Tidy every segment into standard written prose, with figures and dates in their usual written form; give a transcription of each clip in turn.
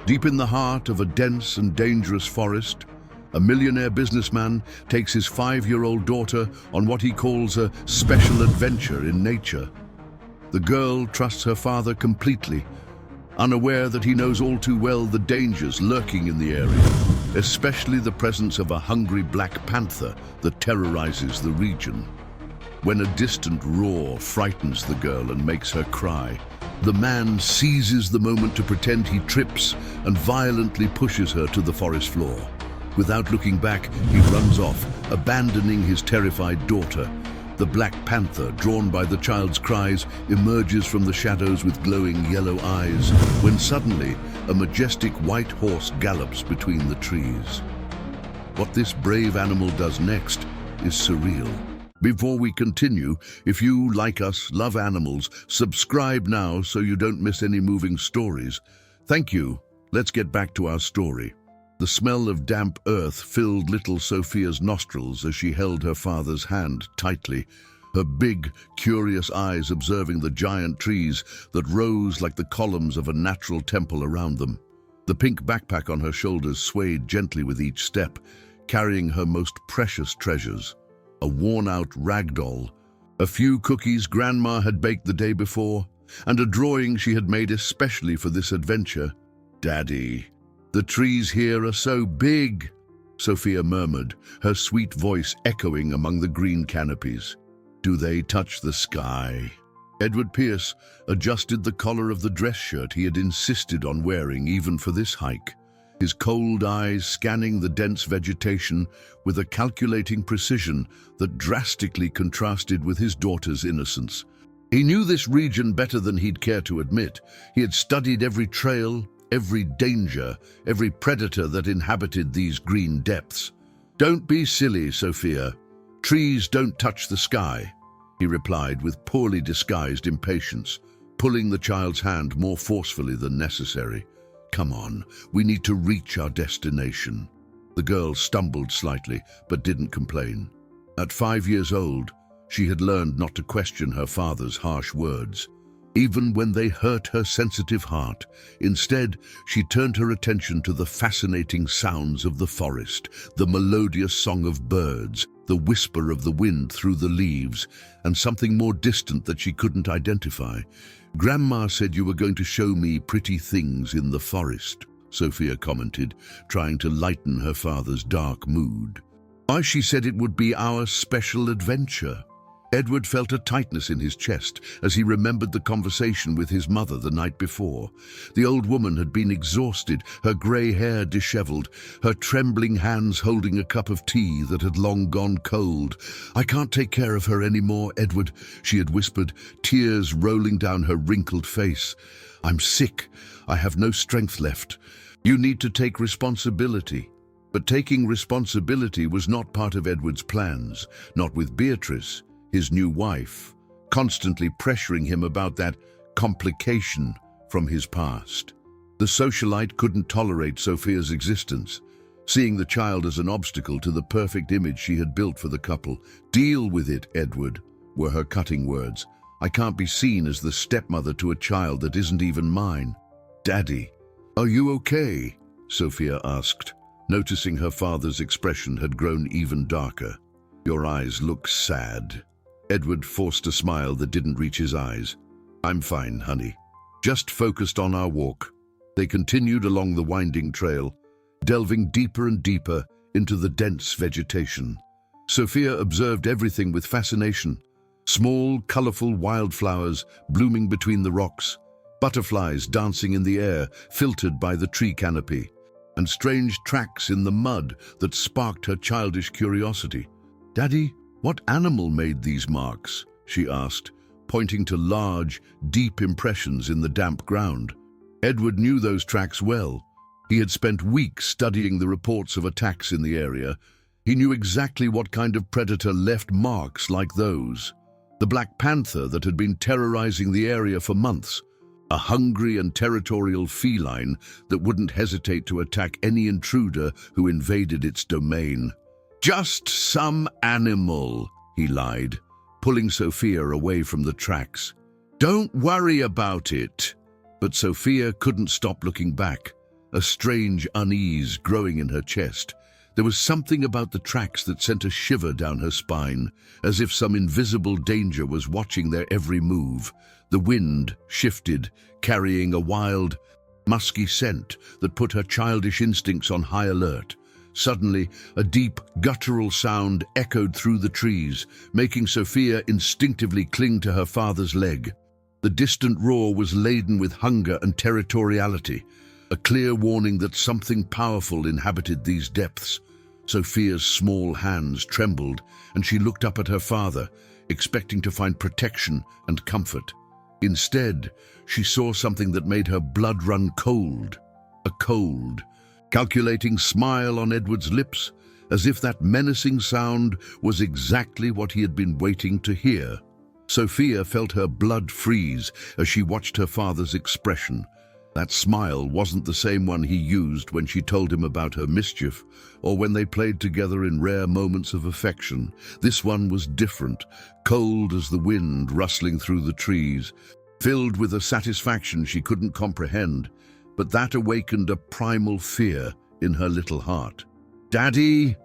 Deep in the heart of a dense and dangerous forest, a millionaire businessman takes his 5-year-old daughter on what he calls a special adventure in nature. The girl trusts her father completely, unaware that he knows all too well the dangers lurking in the area, especially the presence of a hungry black panther that terrorizes the region. When a distant roar frightens the girl and makes her cry, the man seizes the moment to pretend he trips and violently pushes her to the forest floor. Without looking back, he runs off, abandoning his terrified daughter. The black panther, drawn by the child's cries, emerges from the shadows with glowing yellow eyes, when suddenly a majestic white horse gallops between the trees. What this brave animal does next is surreal. Before we continue, if you, like us, love animals, subscribe now so you don't miss any moving stories. Thank you. Let's get back to our story. The smell of damp earth filled little Sophia's nostrils as she held her father's hand tightly, her big, curious eyes observing the giant trees that rose like the columns of a natural temple around them. The pink backpack on her shoulders swayed gently with each step, carrying her most precious treasures. A worn-out rag doll, a few cookies Grandma had baked the day before, and a drawing she had made especially for this adventure. "Daddy, the trees here are so big," Sophia murmured, her sweet voice echoing among the green canopies. "Do they touch the sky?" Edward Pierce adjusted the collar of the dress shirt he had insisted on wearing even for this hike, his cold eyes scanning the dense vegetation with a calculating precision that drastically contrasted with his daughter's innocence. He knew this region better than he'd care to admit. He had studied every trail, every danger, every predator that inhabited these green depths. "Don't be silly, Sophia. Trees don't touch the sky," he replied with poorly disguised impatience, pulling the child's hand more forcefully than necessary. "Come on, we need to reach our destination." The girl stumbled slightly, but didn't complain. At 5 years old, she had learned not to question her father's harsh words, even when they hurt her sensitive heart. Instead, she turned her attention to the fascinating sounds of the forest, the melodious song of birds, the whisper of the wind through the leaves, and something more distant that she couldn't identify. "Grandma said you were going to show me pretty things in the forest," Sophia commented, trying to lighten her father's dark mood. "Why, she said it would be our special adventure." Edward felt a tightness in his chest as he remembered the conversation with his mother the night before. The old woman had been exhausted, her grey hair disheveled, her trembling hands holding a cup of tea that had long gone cold. "I can't take care of her anymore, Edward," she had whispered, tears rolling down her wrinkled face. "I'm sick. I have no strength left. You need to take responsibility." But taking responsibility was not part of Edward's plans, not with Beatrice, his new wife, constantly pressuring him about that complication from his past. The socialite couldn't tolerate Sophia's existence, seeing the child as an obstacle to the perfect image she had built for the couple. "Deal with it, Edward," were her cutting words. "I can't be seen as the stepmother to a child that isn't even mine." "Daddy, are you okay?" Sophia asked, noticing her father's expression had grown even darker. "Your eyes look sad." Edward forced a smile that didn't reach his eyes. "I'm fine, honey. Just focused on our walk." They continued along the winding trail, delving deeper and deeper into the dense vegetation. Sophia observed everything with fascination. Small, colorful wildflowers blooming between the rocks, butterflies dancing in the air, filtered by the tree canopy, and strange tracks in the mud that sparked her childish curiosity. "Daddy, what animal made these marks?" she asked, pointing to large, deep impressions in the damp ground. Edward knew those tracks well. He had spent weeks studying the reports of attacks in the area. He knew exactly what kind of predator left marks like those. The black panther that had been terrorizing the area for months. A hungry and territorial feline that wouldn't hesitate to attack any intruder who invaded its domain. "Just some animal," he lied, pulling Sophia away from the tracks. "Don't worry about it." But Sophia couldn't stop looking back. a strange unease growing in her chest. There was something about the tracks that sent a shiver down her spine, as if some invisible danger was watching their every move. The wind shifted, carrying a wild, musky scent that put her childish instincts on high alert. Suddenly, a deep, guttural sound echoed through the trees, making Sophia instinctively cling to her father's leg. The distant roar was laden with hunger and territoriality, a clear warning that something powerful inhabited these depths. Sophia's small hands trembled, and she looked up at her father, expecting to find protection and comfort. Instead, she saw something that made her blood run cold. A cold, calculating smile on Edward's lips, as if that menacing sound was exactly what he had been waiting to hear. Sophia felt her blood freeze as she watched her father's expression. That smile wasn't the same one he used when she told him about her mischief, or when they played together in rare moments of affection. This one was different, cold as the wind rustling through the trees, filled with a satisfaction she couldn't comprehend, but that awakened a primal fear in her little heart. "Daddy!"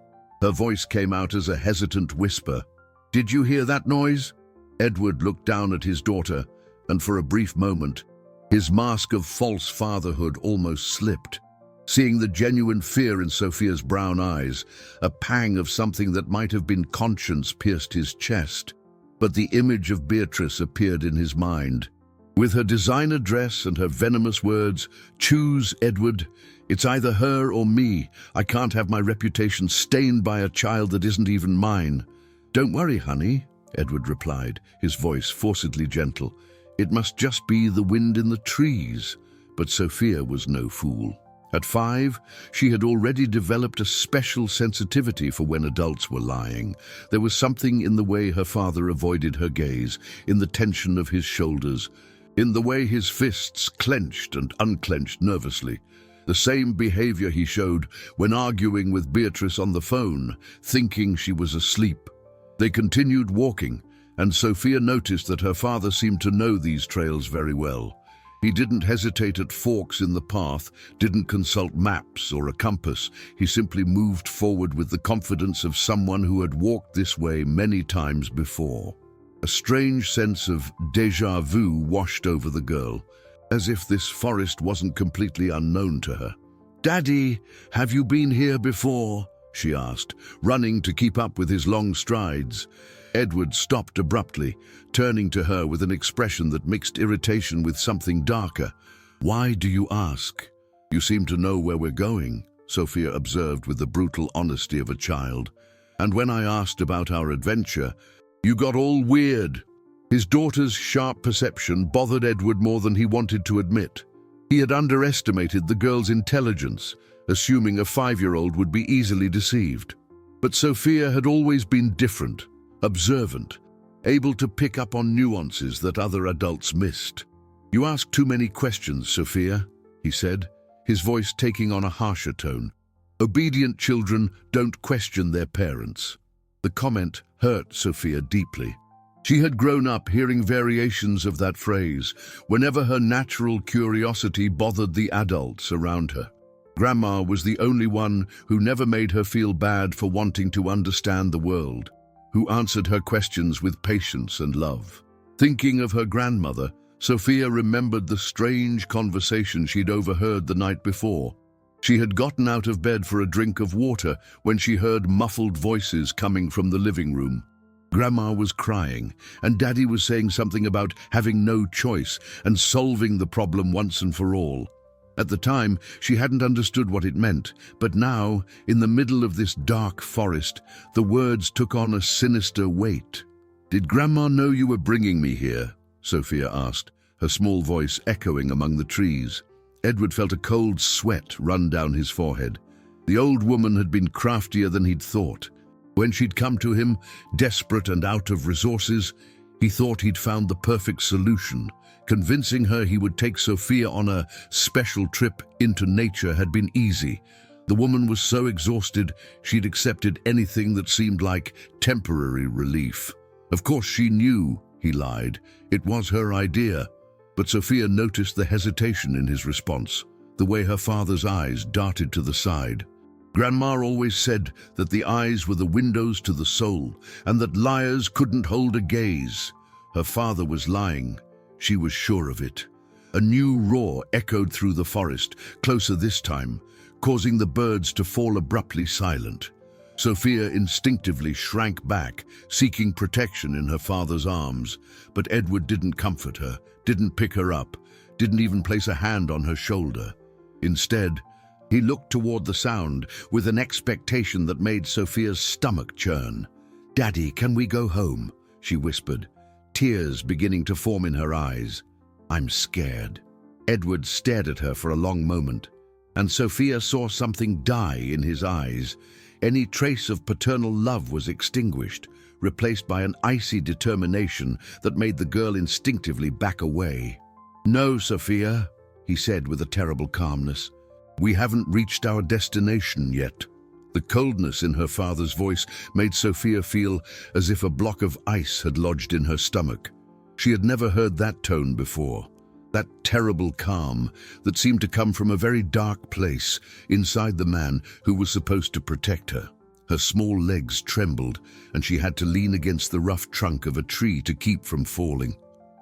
Her voice came out as a hesitant whisper. "Did you hear that noise?" Edward looked down at his daughter, and for a brief moment, his mask of false fatherhood almost slipped. Seeing the genuine fear in Sophia's brown eyes, a pang of something that might have been conscience pierced his chest. But the image of Beatrice appeared in his mind. With her designer dress and her venomous words, "Choose, Edward. It's either her or me. I can't have my reputation stained by a child that isn't even mine." "Don't worry, honey," Edward replied, his voice forcedly gentle. "It must just be the wind in the trees." But Sophia was no fool. At 5, she had already developed a special sensitivity for when adults were lying. There was something in the way her father avoided her gaze, in the tension of his shoulders, in the way his fists clenched and unclenched nervously. The same behavior he showed when arguing with Beatrice on the phone, thinking she was asleep. They continued walking, and Sophia noticed that her father seemed to know these trails very well. He didn't hesitate at forks in the path, didn't consult maps or a compass. He simply moved forward with the confidence of someone who had walked this way many times before. A strange sense of déjà vu washed over the girl, as if this forest wasn't completely unknown to her. "Daddy, have you been here before?" she asked, running to keep up with his long strides. Edward stopped abruptly, turning to her with an expression that mixed irritation with something darker. "Why do you ask? You seem to know where we're going," Sophia observed with the brutal honesty of a child. "And when I asked about our adventure, you got all weird." His daughter's sharp perception bothered Edward more than he wanted to admit. He had underestimated the girl's intelligence, assuming a 5-year-old would be easily deceived. But Sophia had always been different, observant, able to pick up on nuances that other adults missed. "You ask too many questions, Sophia," he said, his voice taking on a harsher tone. "Obedient children don't question their parents." The comment hurt Sophia deeply. She had grown up hearing variations of that phrase whenever her natural curiosity bothered the adults around her. Grandma was the only one who never made her feel bad for wanting to understand the world, who answered her questions with patience and love. Thinking of her grandmother, Sophia remembered the strange conversation she'd overheard the night before. She had gotten out of bed for a drink of water when she heard muffled voices coming from the living room. Grandma was crying, and Daddy was saying something about having no choice and solving the problem once and for all. At the time, she hadn't understood what it meant, but now, in the middle of this dark forest, the words took on a sinister weight. "Did Grandma know you were bringing me here?" Sophia asked, her small voice echoing among the trees. Edward felt a cold sweat run down his forehead. The old woman had been craftier than he'd thought. When she'd come to him, desperate and out of resources, he thought he'd found the perfect solution. Convincing her he would take Sophia on a special trip into nature had been easy. The woman was so exhausted, she'd accepted anything that seemed like temporary relief. Of course she knew, he lied. It was her idea. But Sophia noticed the hesitation in his response. the way her father's eyes darted to the side. Grandma always said that the eyes were the windows to the soul, and that liars couldn't hold a gaze. Her father was lying. She was sure of it. A new roar echoed through the forest, closer this time, causing the birds to fall abruptly silent. Sophia instinctively shrank back, seeking protection in her father's arms, but Edward didn't comfort her, didn't pick her up, didn't even place a hand on her shoulder. Instead, he looked toward the sound with an expectation that made Sophia's stomach churn. "Daddy, can we go home?" she whispered, tears beginning to form in her eyes. "I'm scared." Edward stared at her for a long moment, and Sophia saw something die in his eyes. Any trace of paternal love was extinguished, replaced by an icy determination that made the girl instinctively back away. "No, Sophia," he said with a terrible calmness. "We haven't reached our destination yet." The coldness in her father's voice made Sophia feel as if a block of ice had lodged in her stomach. She had never heard that tone before, that terrible calm that seemed to come from a very dark place inside the man who was supposed to protect her. Her small legs trembled, and she had to lean against the rough trunk of a tree to keep from falling.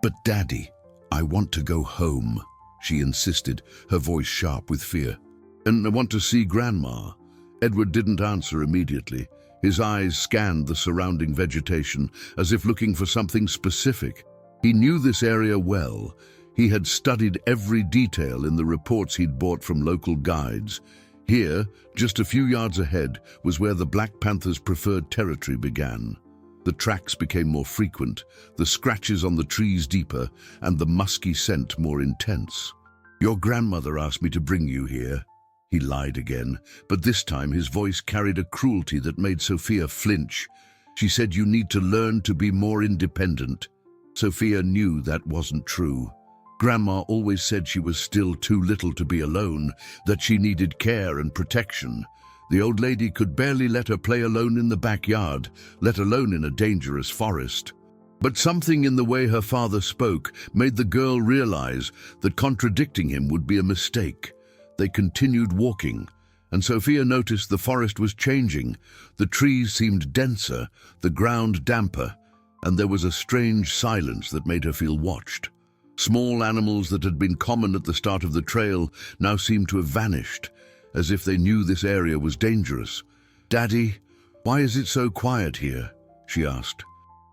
"But Daddy, I want to go home," she insisted, her voice sharp with fear. "And I want to see Grandma." Edward didn't answer immediately. His eyes scanned the surrounding vegetation as if looking for something specific. He knew this area well. He had studied every detail in the reports he'd bought from local guides. Here, just a few yards ahead, was where the Black Panther's preferred territory began. The tracks became more frequent, the scratches on the trees deeper, and the musky scent more intense. "Your grandmother asked me to bring you here." He lied again, but this time his voice carried a cruelty that made Sophia flinch. "She said you need to learn to be more independent." Sophia knew that wasn't true. Grandma always said she was still too little to be alone, that she needed care and protection. The old lady could barely let her play alone in the backyard, let alone in a dangerous forest. But something in the way her father spoke made the girl realize that contradicting him would be a mistake. They continued walking, and Sophia noticed the forest was changing. The trees seemed denser, the ground damper, and there was a strange silence that made her feel watched. Small animals that had been common at the start of the trail now seemed to have vanished, as if they knew this area was dangerous. "Daddy, why is it so quiet here?" she asked,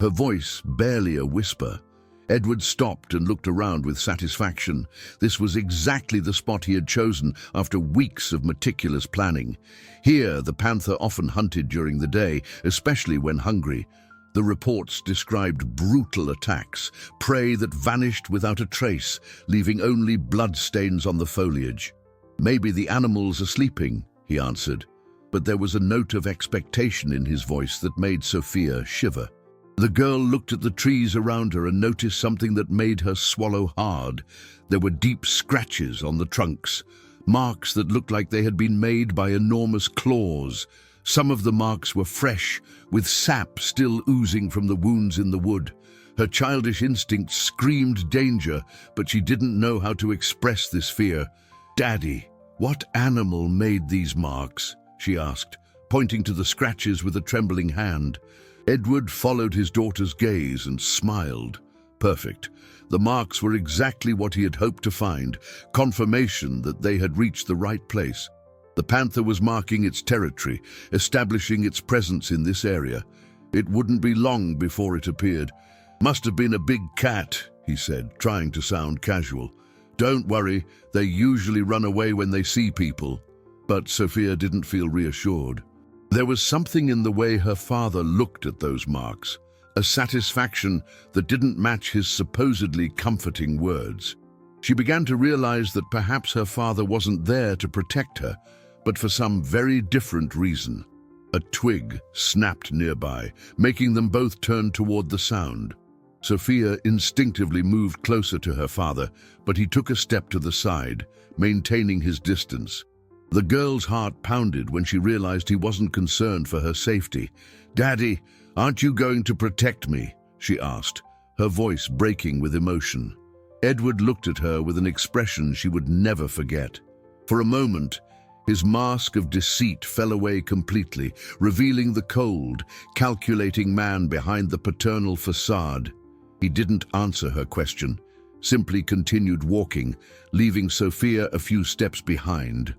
her voice barely a whisper. Edward stopped and looked around with satisfaction. This was exactly the spot he had chosen after weeks of meticulous planning. Here, the panther often hunted during the day, especially when hungry. The reports described brutal attacks, prey that vanished without a trace, leaving only bloodstains on the foliage. "Maybe the animals are sleeping," he answered, but there was a note of expectation in his voice that made Sophia shiver. The girl looked at the trees around her and noticed something that made her swallow hard. There were deep scratches on the trunks, marks that looked like they had been made by enormous claws. Some of the marks were fresh, with sap still oozing from the wounds in the wood. Her childish instinct screamed danger, but she didn't know how to express this fear. "Daddy, what animal made these marks?" she asked, pointing to the scratches with a trembling hand. Edward followed his daughter's gaze and smiled. Perfect. The marks were exactly what he had hoped to find, confirmation that they had reached the right place. The panther was marking its territory, establishing its presence in this area. It wouldn't be long before it appeared. "Must have been a big cat," he said, trying to sound casual. "Don't worry, they usually run away when they see people." But Sophia didn't feel reassured. There was something in the way her father looked at those marks, a satisfaction that didn't match his supposedly comforting words. She began to realize that perhaps her father wasn't there to protect her, but for some very different reason. A twig snapped nearby, making them both turn toward the sound. Sophia instinctively moved closer to her father, but he took a step to the side, maintaining his distance. The girl's heart pounded when she realized he wasn't concerned for her safety. "Daddy, aren't you going to protect me?" she asked, her voice breaking with emotion. Edward looked at her with an expression she would never forget. For a moment, his mask of deceit fell away completely, revealing the cold, calculating man behind the paternal facade. He didn't answer her question, simply continued walking, leaving Sophia a few steps behind.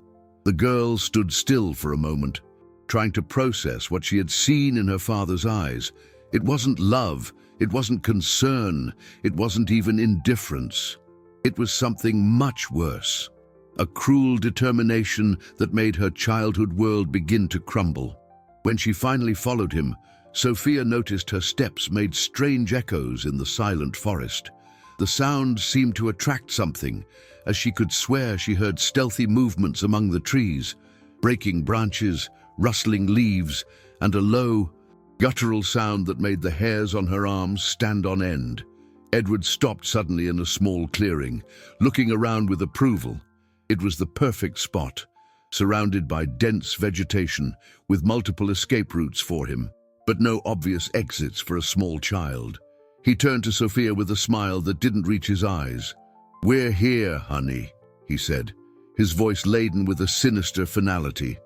The girl stood still for a moment, trying to process what she had seen in her father's eyes. It wasn't love, it wasn't concern, it wasn't even indifference. It was something much worse. A cruel determination that made her childhood world begin to crumble. When she finally followed him, Sophia noticed her steps made strange echoes in the silent forest. The sound seemed to attract something, as she could swear she heard stealthy movements among the trees, breaking branches, rustling leaves, and a low, guttural sound that made the hairs on her arms stand on end. Edward stopped suddenly in a small clearing, looking around with approval. It was the perfect spot, surrounded by dense vegetation, with multiple escape routes for him, but no obvious exits for a small child. He turned to Sophia with a smile that didn't reach his eyes. "We're here, honey," he said, his voice laden with a sinister finality.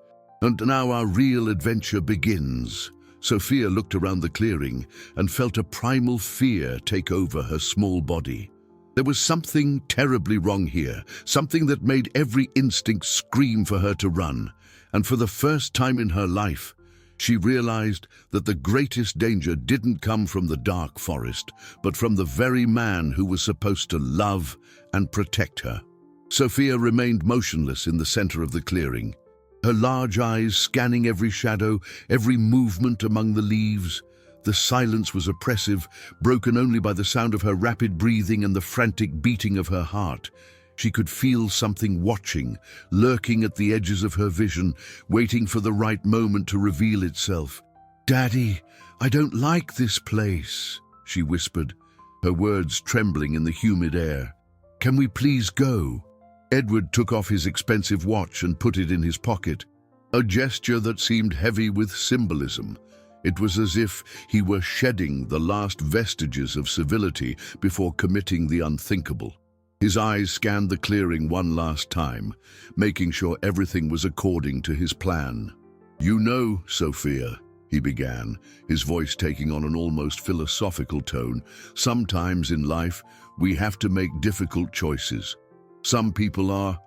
"And now our real adventure begins." Sophia looked around the clearing and felt a primal fear take over her small body. There was something terribly wrong here, something that made every instinct scream for her to run. And for the first time in her life, she realized that the greatest danger didn't come from the dark forest, but from the very man who was supposed to love and protect her. Sophia remained motionless in the center of the clearing, her large eyes scanning every shadow, every movement among the leaves. The silence was oppressive, broken only by the sound of her rapid breathing and the frantic beating of her heart. She could feel something watching, lurking at the edges of her vision, waiting for the right moment to reveal itself. "Daddy, I don't like this place," she whispered, her words trembling in the humid air. "Can we please go?" Edward took off his expensive watch and put it in his pocket, a gesture that seemed heavy with symbolism. It was as if he were shedding the last vestiges of civility before committing the unthinkable. His eyes scanned the clearing one last time, making sure everything was according to his plan. "You know, Sophia," he began, his voice taking on an almost philosophical tone, "sometimes in life we have to make difficult choices. Some people are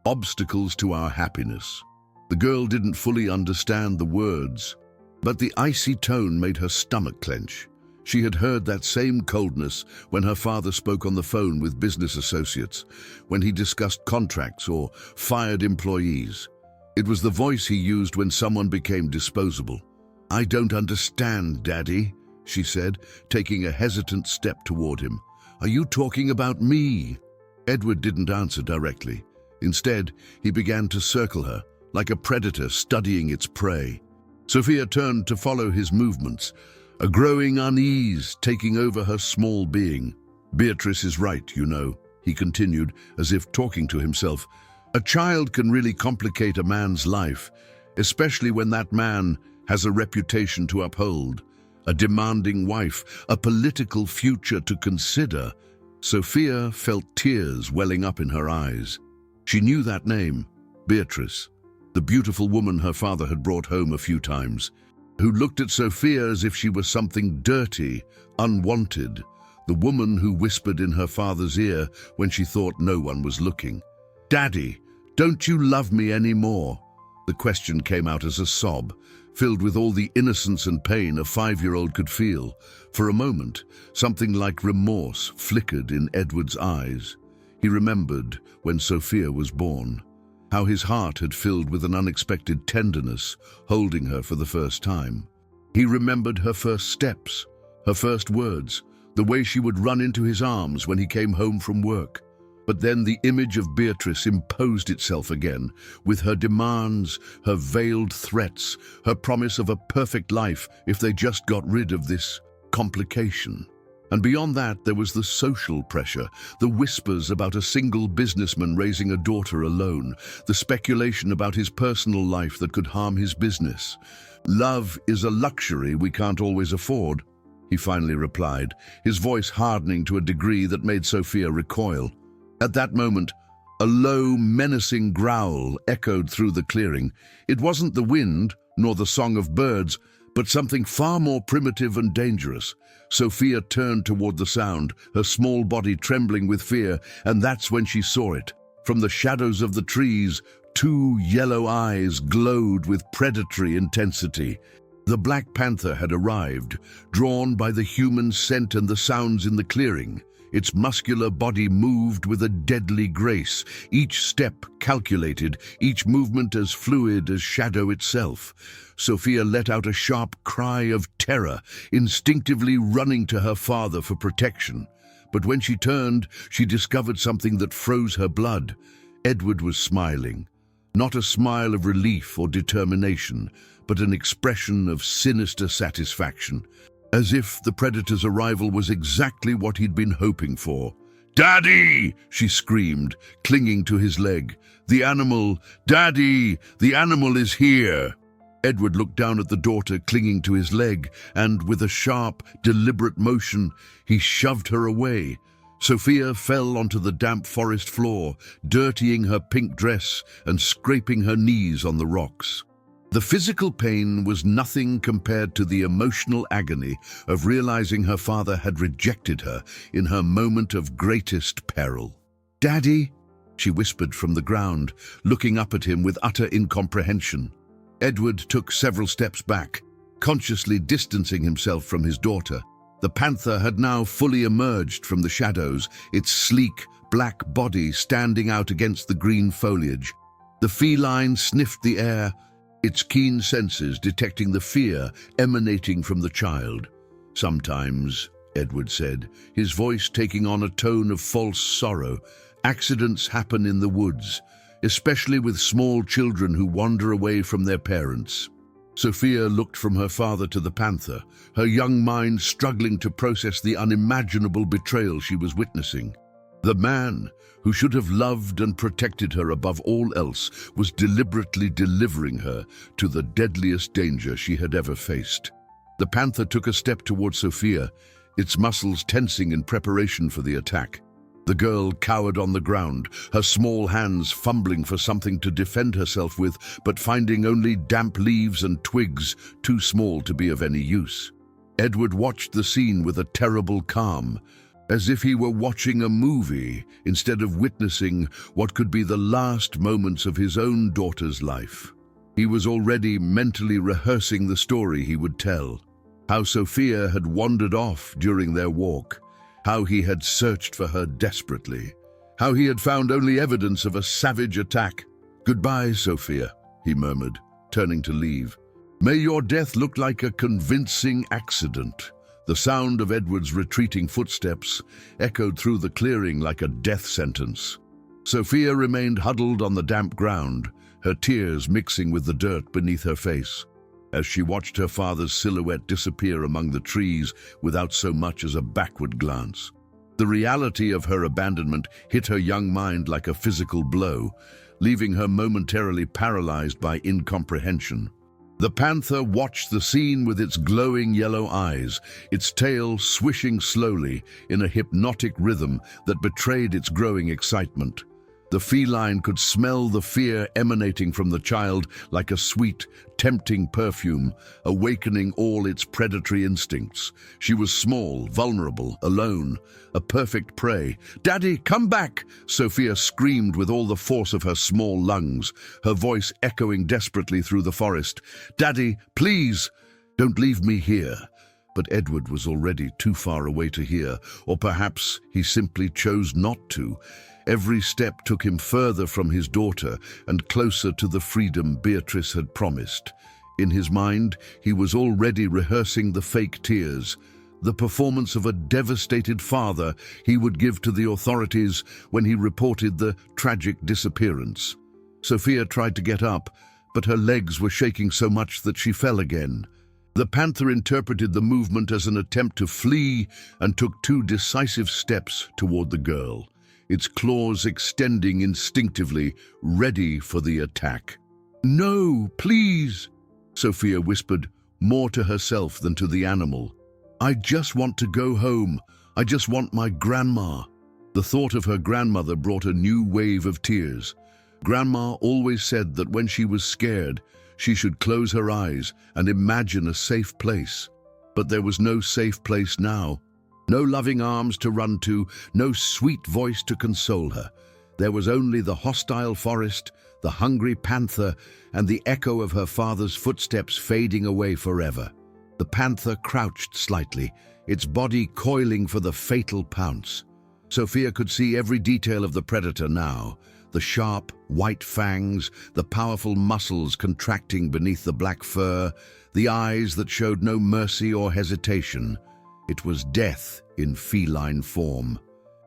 obstacles to our happiness." The girl didn't fully understand the words, but the icy tone made her stomach clench. She had heard that same coldness when her father spoke on the phone with business associates, when he discussed contracts or fired employees. It was the voice he used when someone became disposable. "I don't understand, Daddy," she said, taking a hesitant step toward him. "Are you talking about me?" Edward didn't answer directly. Instead, he began to circle her, like a predator studying its prey. Sophia turned to follow his movements, a growing unease taking over her small being. "Beatrice is right, you know," he continued, as if talking to himself. "A child can really complicate a man's life, especially when that man has a reputation to uphold, a demanding wife, a political future to consider." Sophia felt tears welling up in her eyes. She knew that name, Beatrice, the beautiful woman her father had brought home a few times, who looked at Sophia as if she was something dirty, unwanted, the woman who whispered in her father's ear when she thought no one was looking. "Daddy, don't you love me anymore?" The question came out as a sob, filled with all the innocence and pain a 5-year-old could feel. For a moment, something like remorse flickered in Edward's eyes. He remembered when Sophia was born, how his heart had filled with an unexpected tenderness, holding her for the first time. He remembered her first steps, her first words, the way she would run into his arms when he came home from work. But then the image of Beatrice imposed itself again, with her demands, her veiled threats, her promise of a perfect life if they just got rid of this complication. And beyond that, there was the social pressure, the whispers about a single businessman raising a daughter alone, the speculation about his personal life that could harm his business. "Love is a luxury we can't always afford," he finally replied, his voice hardening to a degree that made Sophia recoil. At that moment, A low, menacing growl echoed through the clearing. It wasn't the wind, nor the song of birds, but something far more primitive and dangerous. Sophia turned toward the sound, her small body trembling with fear, and that's when she saw it. From the shadows of the trees, two yellow eyes glowed with predatory intensity. The Black Panther had arrived, drawn by the human scent and the sounds in the clearing. Its muscular body moved with a deadly grace, each step calculated, each movement as fluid as shadow itself. Sophia let out a sharp cry of terror, instinctively running to her father for protection. But when she turned, she discovered something that froze her blood. Edward was smiling. Not a smile of relief or determination, but an expression of sinister satisfaction, as if the predator's arrival was exactly what he'd been hoping for. "Daddy!" she screamed, clinging to his leg. "The animal! Daddy! The animal is here!" Edward looked down at the daughter clinging to his leg, and with a sharp, deliberate motion, he shoved her away. Sophia fell onto the damp forest floor, dirtying her pink dress and scraping her knees on the rocks. The physical pain was nothing compared to the emotional agony of realizing her father had rejected her in her moment of greatest peril. "Daddy," she whispered from the ground, looking up at him with utter incomprehension. Edward took several steps back, consciously distancing himself from his daughter. The panther had now fully emerged from the shadows, its sleek, black body standing out against the green foliage. The feline sniffed the air, its keen senses detecting the fear emanating from the child. "Sometimes," Edward said, his voice taking on a tone of false sorrow, "accidents happen in the woods, especially with small children who wander away from their parents." Sophia looked from her father to the panther, her young mind struggling to process the unimaginable betrayal she was witnessing. The man, who should have loved and protected her above all else, was deliberately delivering her to the deadliest danger she had ever faced. The panther took a step toward Sophia, its muscles tensing in preparation for the attack. The girl cowered on the ground, her small hands fumbling for something to defend herself with, but finding only damp leaves and twigs too small to be of any use. Edward watched the scene with a terrible calm, as if he were watching a movie instead of witnessing what could be the last moments of his own daughter's life. He was already mentally rehearsing the story he would tell, how Sophia had wandered off during their walk, how he had searched for her desperately, how he had found only evidence of a savage attack. "Goodbye, Sophia," he murmured, turning to leave. "May your death look like a convincing accident." The sound of Edward's retreating footsteps echoed through the clearing like a death sentence. Sophia remained huddled on the damp ground, her tears mixing with the dirt beneath her face, as she watched her father's silhouette disappear among the trees without so much as a backward glance. The reality of her abandonment hit her young mind like a physical blow, leaving her momentarily paralyzed by incomprehension. The panther watched the scene with its glowing yellow eyes, its tail swishing slowly in a hypnotic rhythm that betrayed its growing excitement. The feline could smell the fear emanating from the child like a sweet, tempting perfume, awakening all its predatory instincts. She was small, vulnerable, alone, a perfect prey. "Daddy, come back!" Sophia screamed with all the force of her small lungs, her voice echoing desperately through the forest. "Daddy, please, don't leave me here." But Edward was already too far away to hear, or perhaps he simply chose not to. Every step took him further from his daughter and closer to the freedom Beatrice had promised. In his mind, he was already rehearsing the fake tears, the performance of a devastated father he would give to the authorities when he reported the tragic disappearance. Sophia tried to get up, but her legs were shaking so much that she fell again. The panther interpreted the movement as an attempt to flee and took 2 decisive steps toward the girl, its claws extending instinctively, ready for the attack. "No, please," Sophia whispered, more to herself than to the animal. "I just want to go home. I just want my grandma." The thought of her grandmother brought a new wave of tears. Grandma always said that when she was scared, she should close her eyes and imagine a safe place. But there was no safe place now. No loving arms to run to, no sweet voice to console her. There was only the hostile forest, the hungry panther, and the echo of her father's footsteps fading away forever. The panther crouched slightly, its body coiling for the fatal pounce. Sophia could see every detail of the predator now. The sharp, white fangs, the powerful muscles contracting beneath the black fur, the eyes that showed no mercy or hesitation. It was death in feline form,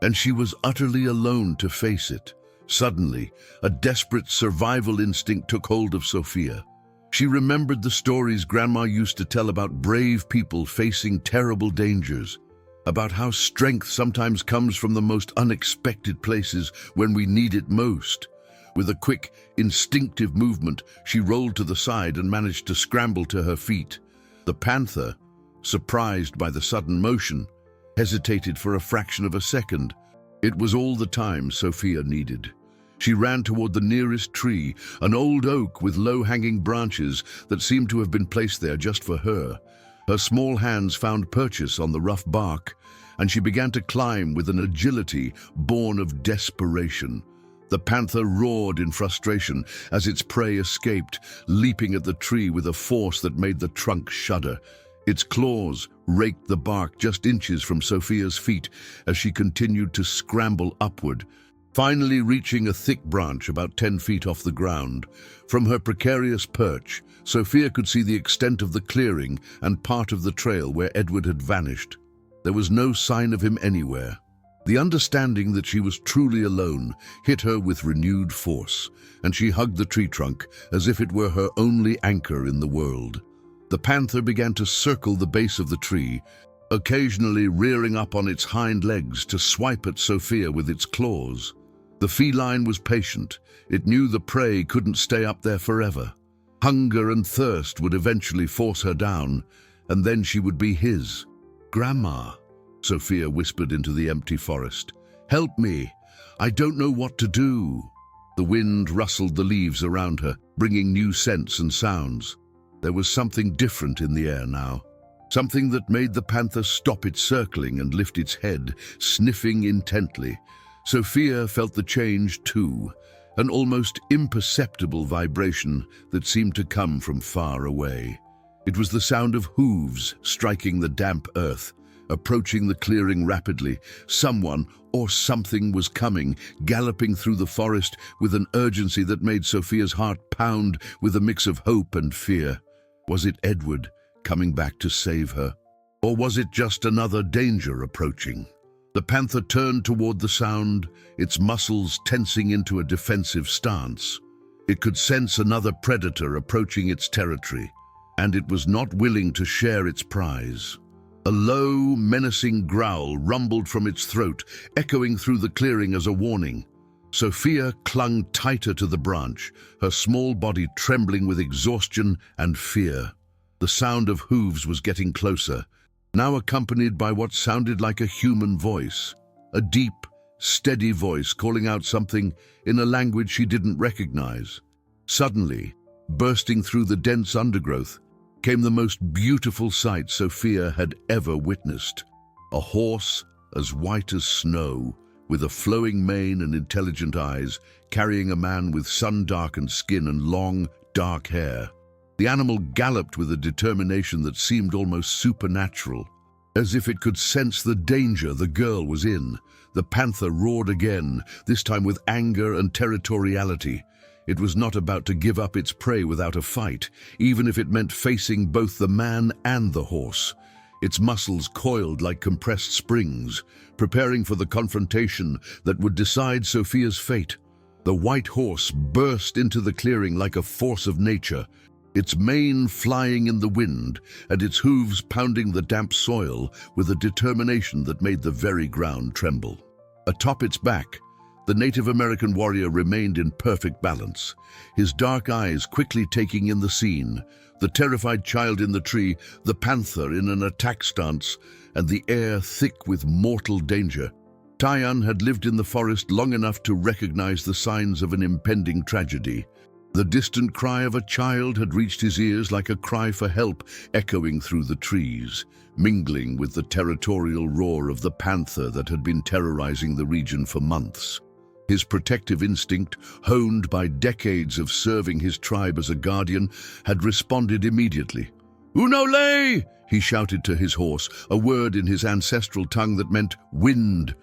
and she was utterly alone to face it. Suddenly, a desperate survival instinct took hold of Sophia. She remembered the stories Grandma used to tell about brave people facing terrible dangers, about how strength sometimes comes from the most unexpected places when we need it most. With a quick, instinctive movement, she rolled to the side and managed to scramble to her feet. The panther, surprised by the sudden motion, hesitated for a fraction of a second. It was all the time Sophia needed. She ran toward the nearest tree, an old oak with low-hanging branches that seemed to have been placed there just for her. Her small hands found purchase on the rough bark, and she began to climb with an agility born of desperation. The panther roared in frustration as its prey escaped, leaping at the tree with a force that made the trunk shudder. Its claws raked the bark just inches from Sophia's feet as she continued to scramble upward, finally reaching a thick branch about 10 feet off the ground. From her precarious perch, Sophia could see the extent of the clearing and part of the trail where Edward had vanished. There was no sign of him anywhere. The understanding that she was truly alone hit her with renewed force, and she hugged the tree trunk as if it were her only anchor in the world. The panther began to circle the base of the tree, occasionally rearing up on its hind legs to swipe at Sophia with its claws. The feline was patient. It knew the prey couldn't stay up there forever. Hunger and thirst would eventually force her down, and then she would be his. "Grandma," Sophia whispered into the empty forest. "Help me. I don't know what to do." The wind rustled the leaves around her, bringing new scents and sounds. There was something different in the air now, something that made the panther stop its circling and lift its head, sniffing intently. Sophia felt the change too, an almost imperceptible vibration that seemed to come from far away. It was the sound of hooves striking the damp earth, approaching the clearing rapidly. Someone or something was coming, galloping through the forest with an urgency that made Sophia's heart pound with a mix of hope and fear. Was it Edward coming back to save her? Or was it just another danger approaching? The panther turned toward the sound, its muscles tensing into a defensive stance. It could sense another predator approaching its territory, and it was not willing to share its prize. A low, menacing growl rumbled from its throat, echoing through the clearing as a warning. Sophia clung tighter to the branch, her small body trembling with exhaustion and fear. The sound of hooves was getting closer, now accompanied by what sounded like a human voice. A deep, steady voice calling out something in a language she didn't recognize. Suddenly, bursting through the dense undergrowth, came the most beautiful sight Sophia had ever witnessed. A horse as white as snow, with a flowing mane and intelligent eyes, carrying a man with sun-darkened skin and long, dark hair. The animal galloped with a determination that seemed almost supernatural. As if it could sense the danger the girl was in, the panther roared again, this time with anger and territoriality. It was not about to give up its prey without a fight, even if it meant facing both the man and the horse. Its muscles coiled like compressed springs, preparing for the confrontation that would decide Sophia's fate. The white horse burst into the clearing like a force of nature, its mane flying in the wind and its hooves pounding the damp soil with a determination that made the very ground tremble. Atop its back, the Native American warrior remained in perfect balance, his dark eyes quickly taking in the scene, the terrified child in the tree, the panther in an attack stance, and the air thick with mortal danger. Tyan had lived in the forest long enough to recognize the signs of an impending tragedy. The distant cry of a child had reached his ears like a cry for help, echoing through the trees, mingling with the territorial roar of the panther that had been terrorizing the region for months. His protective instinct, honed by decades of serving his tribe as a guardian, had responded immediately. "Unole!" he shouted to his horse, a word in his ancestral tongue that meant wind.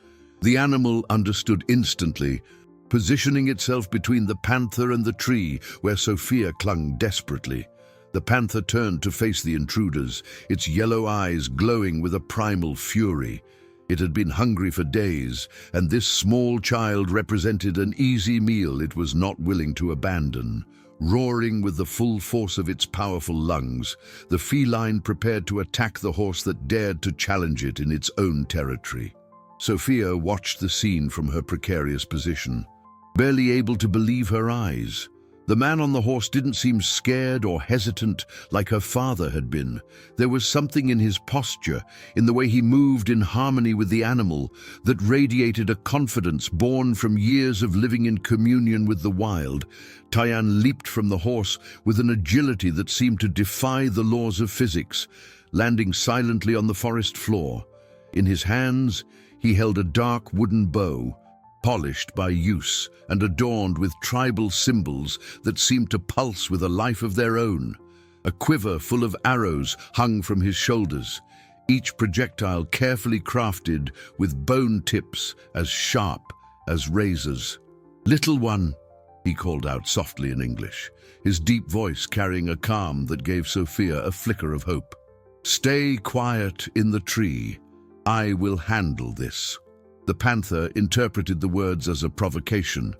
The animal understood instantly, positioning itself between the panther and the tree where Sophia clung desperately. The panther turned to face the intruders, its yellow eyes glowing with a primal fury. It had been hungry for days, and this small child represented an easy meal it was not willing to abandon. Roaring with the full force of its powerful lungs, the feline prepared to attack the horse that dared to challenge it in its own territory. Sophia watched the scene from her precarious position, barely able to believe her eyes. The man on the horse didn't seem scared or hesitant like her father had been. There was something in his posture, in the way he moved in harmony with the animal, that radiated a confidence born from years of living in communion with the wild. Tyan leaped from the horse with an agility that seemed to defy the laws of physics, landing silently on the forest floor. In his hands, he held a dark wooden bow, polished by use and adorned with tribal symbols that seemed to pulse with a life of their own. A quiver full of arrows hung from his shoulders, each projectile carefully crafted with bone tips as sharp as razors. "Little one," he called out softly in English, his deep voice carrying a calm that gave Sophia a flicker of hope. "Stay quiet in the tree. I will handle this." The panther interpreted the words as a provocation,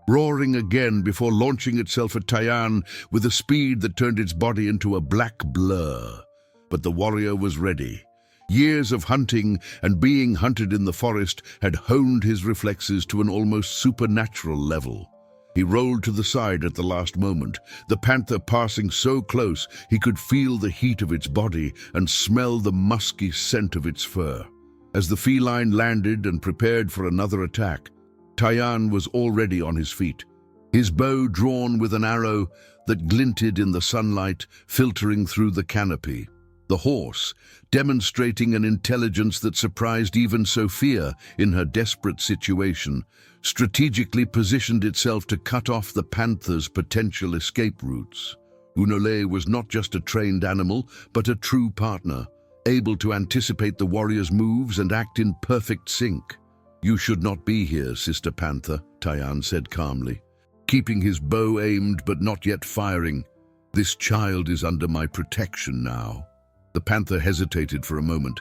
roaring again before launching itself at Tyan with a speed that turned its body into a black blur. But the warrior was ready. Years of hunting and being hunted in the forest had honed his reflexes to an almost supernatural level. He rolled to the side at the last moment, the panther passing so close he could feel the heat of its body and smell the musky scent of its fur. As the feline landed and prepared for another attack, Tyan was already on his feet, his bow drawn with an arrow that glinted in the sunlight filtering through the canopy. The horse, demonstrating an intelligence that surprised even Sophia in her desperate situation, strategically positioned itself to cut off the panther's potential escape routes. Unole was not just a trained animal, but a true partner, able to anticipate the warrior's moves and act in perfect sync. "You should not be here, Sister Panther," Tyan said calmly, keeping his bow aimed but not yet firing. "This child is under my protection now." The panther hesitated for a moment,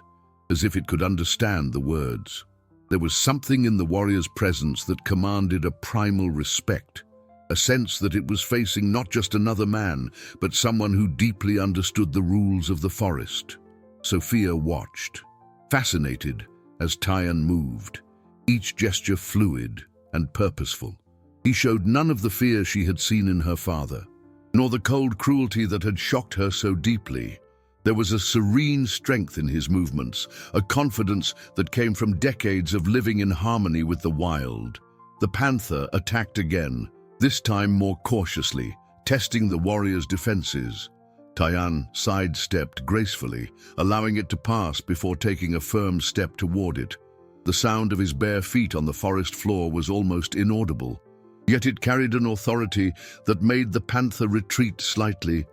as if it could understand the words. There was something in the warrior's presence that commanded a primal respect, a sense that it was facing not just another man, but someone who deeply understood the rules of the forest. Sophia watched, fascinated, as Tyan moved, each gesture fluid and purposeful. He showed none of the fear she had seen in her father, nor the cold cruelty that had shocked her so deeply. There was a serene strength in his movements, a confidence that came from decades of living in harmony with the wild. The panther attacked again, this time more cautiously, testing the warrior's defenses. Tyan sidestepped gracefully, allowing it to pass before taking a firm step toward it. The sound of his bare feet on the forest floor was almost inaudible, yet it carried an authority that made the panther retreat slightly.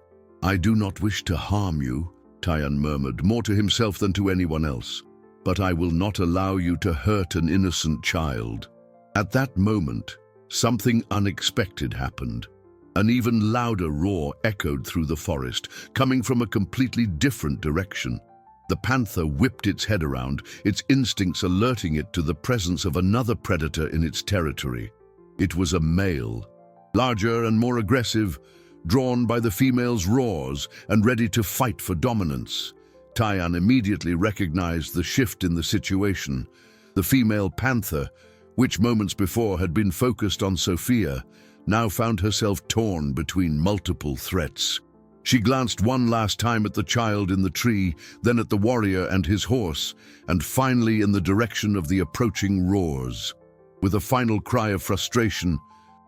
"I do not wish to harm you," Tyan murmured, more to himself than to anyone else, "but I will not allow you to hurt an innocent child." At that moment, something unexpected happened. An even louder roar echoed through the forest, coming from a completely different direction. The panther whipped its head around, its instincts alerting it to the presence of another predator in its territory. It was a male, larger and more aggressive, drawn by the female's roars and ready to fight for dominance. Tyan immediately recognized the shift in the situation. The female panther, which moments before had been focused on Sophia, now found herself torn between multiple threats. She glanced one last time at the child in the tree, then at the warrior and his horse, and finally in the direction of the approaching roars. With a final cry of frustration,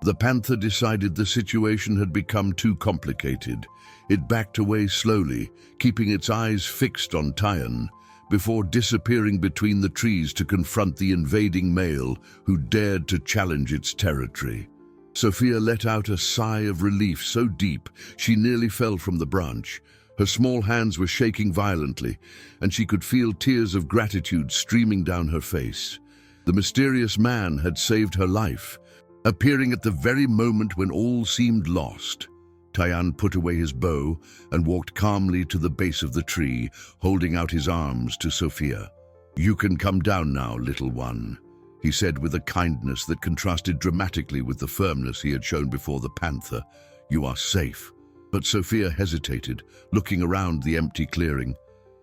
the panther decided the situation had become too complicated. It backed away slowly, keeping its eyes fixed on Tyan, before disappearing between the trees to confront the invading male who dared to challenge its territory. Sophia let out a sigh of relief so deep she nearly fell from the branch. Her small hands were shaking violently, and she could feel tears of gratitude streaming down her face. The mysterious man had saved her life, appearing at the very moment when all seemed lost. Tyan put away his bow and walked calmly to the base of the tree, holding out his arms to Sophia. "You can come down now, little one," he said with a kindness that contrasted dramatically with the firmness he had shown before the panther. "You are safe." But Sophia hesitated, looking around the empty clearing.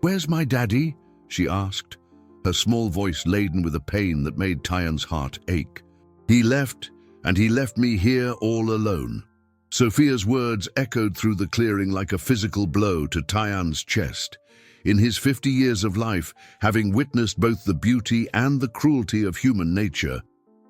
"Where's my daddy?" she asked, her small voice laden with a pain that made Tyan's heart ache. "He left, and he left me here all alone." Sophia's words echoed through the clearing like a physical blow to Tyan's chest. In his 50 years of life, having witnessed both the beauty and the cruelty of human nature,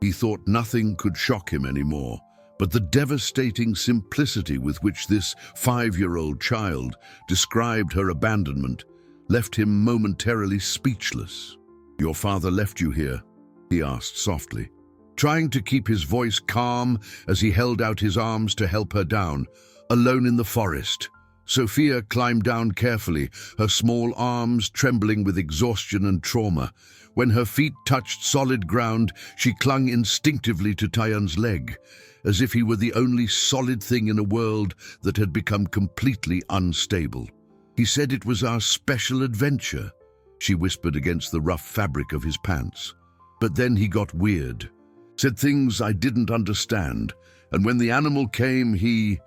he thought nothing could shock him anymore. But the devastating simplicity with which this 5-year-old child described her abandonment left him momentarily speechless. "Your father left you here?" he asked softly, trying to keep his voice calm as he held out his arms to help her down. "Alone in the forest." Sophia climbed down carefully, her small arms trembling with exhaustion and trauma. When her feet touched solid ground, she clung instinctively to Tyan's leg, as if he were the only solid thing in a world that had become completely unstable. "He said it was our special adventure," she whispered against the rough fabric of his pants. "But then he got weird. Said things I didn't understand, and when the animal came, he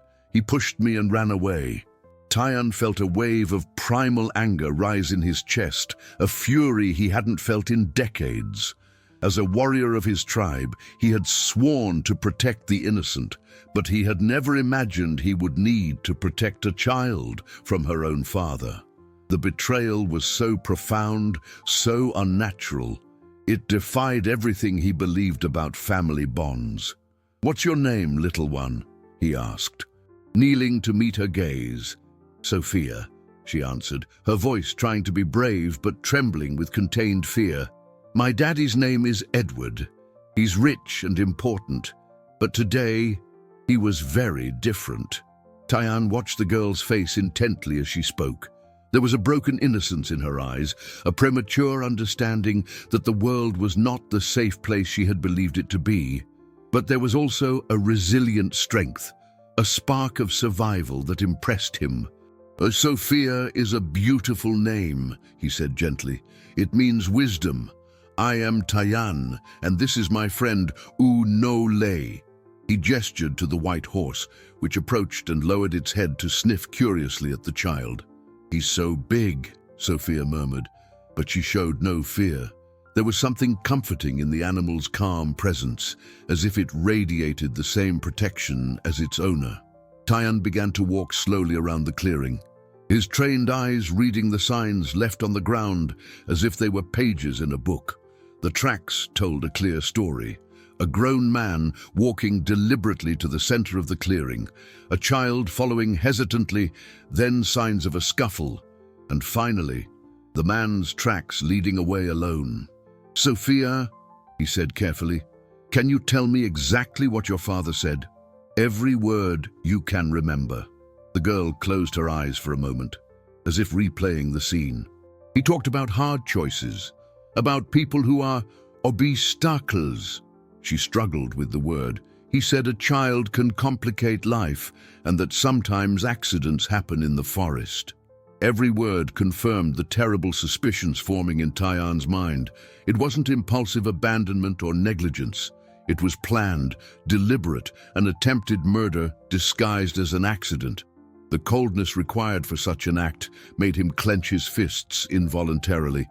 pushed me and ran away." Tyan felt a wave of primal anger rise in his chest, a fury he hadn't felt in decades. As a warrior of his tribe, he had sworn to protect the innocent, but he had never imagined he would need to protect a child from her own father. The betrayal was so profound, so unnatural. It defied everything he believed about family bonds. "What's your name, little one?" he asked, kneeling to meet her gaze. "Sophia," she answered, her voice trying to be brave but trembling with contained fear. "My daddy's name is Edward. He's rich and important, but today he was very different." Tyan watched the girl's face intently as she spoke. There was a broken innocence in her eyes, a premature understanding that the world was not the safe place she had believed it to be. But there was also a resilient strength, a spark of survival that impressed him. "Sophia is a beautiful name," he said gently. "It means wisdom. I am Tyan, and this is my friend U-No-Le." He gestured to the white horse, which approached and lowered its head to sniff curiously at the child. "He's so big," Sophia murmured, but she showed no fear. There was something comforting in the animal's calm presence, as if it radiated the same protection as its owner. Tyan began to walk slowly around the clearing, his trained eyes reading the signs left on the ground as if they were pages in a book. The tracks told a clear story. A grown man walking deliberately to the center of the clearing, a child following hesitantly, then signs of a scuffle, and finally, the man's tracks leading away alone. "Sophia," he said carefully, "can you tell me exactly what your father said?" "Every word you can remember." The girl closed her eyes for a moment, as if replaying the scene. "He talked about hard choices, about people who are obstacles." She struggled with the word. "He said a child can complicate life and that sometimes accidents happen in the forest." Every word confirmed the terrible suspicions forming in Tyan's mind. It wasn't impulsive abandonment or negligence. It was planned, deliberate, an attempted murder disguised as an accident. The coldness required for such an act made him clench his fists involuntarily.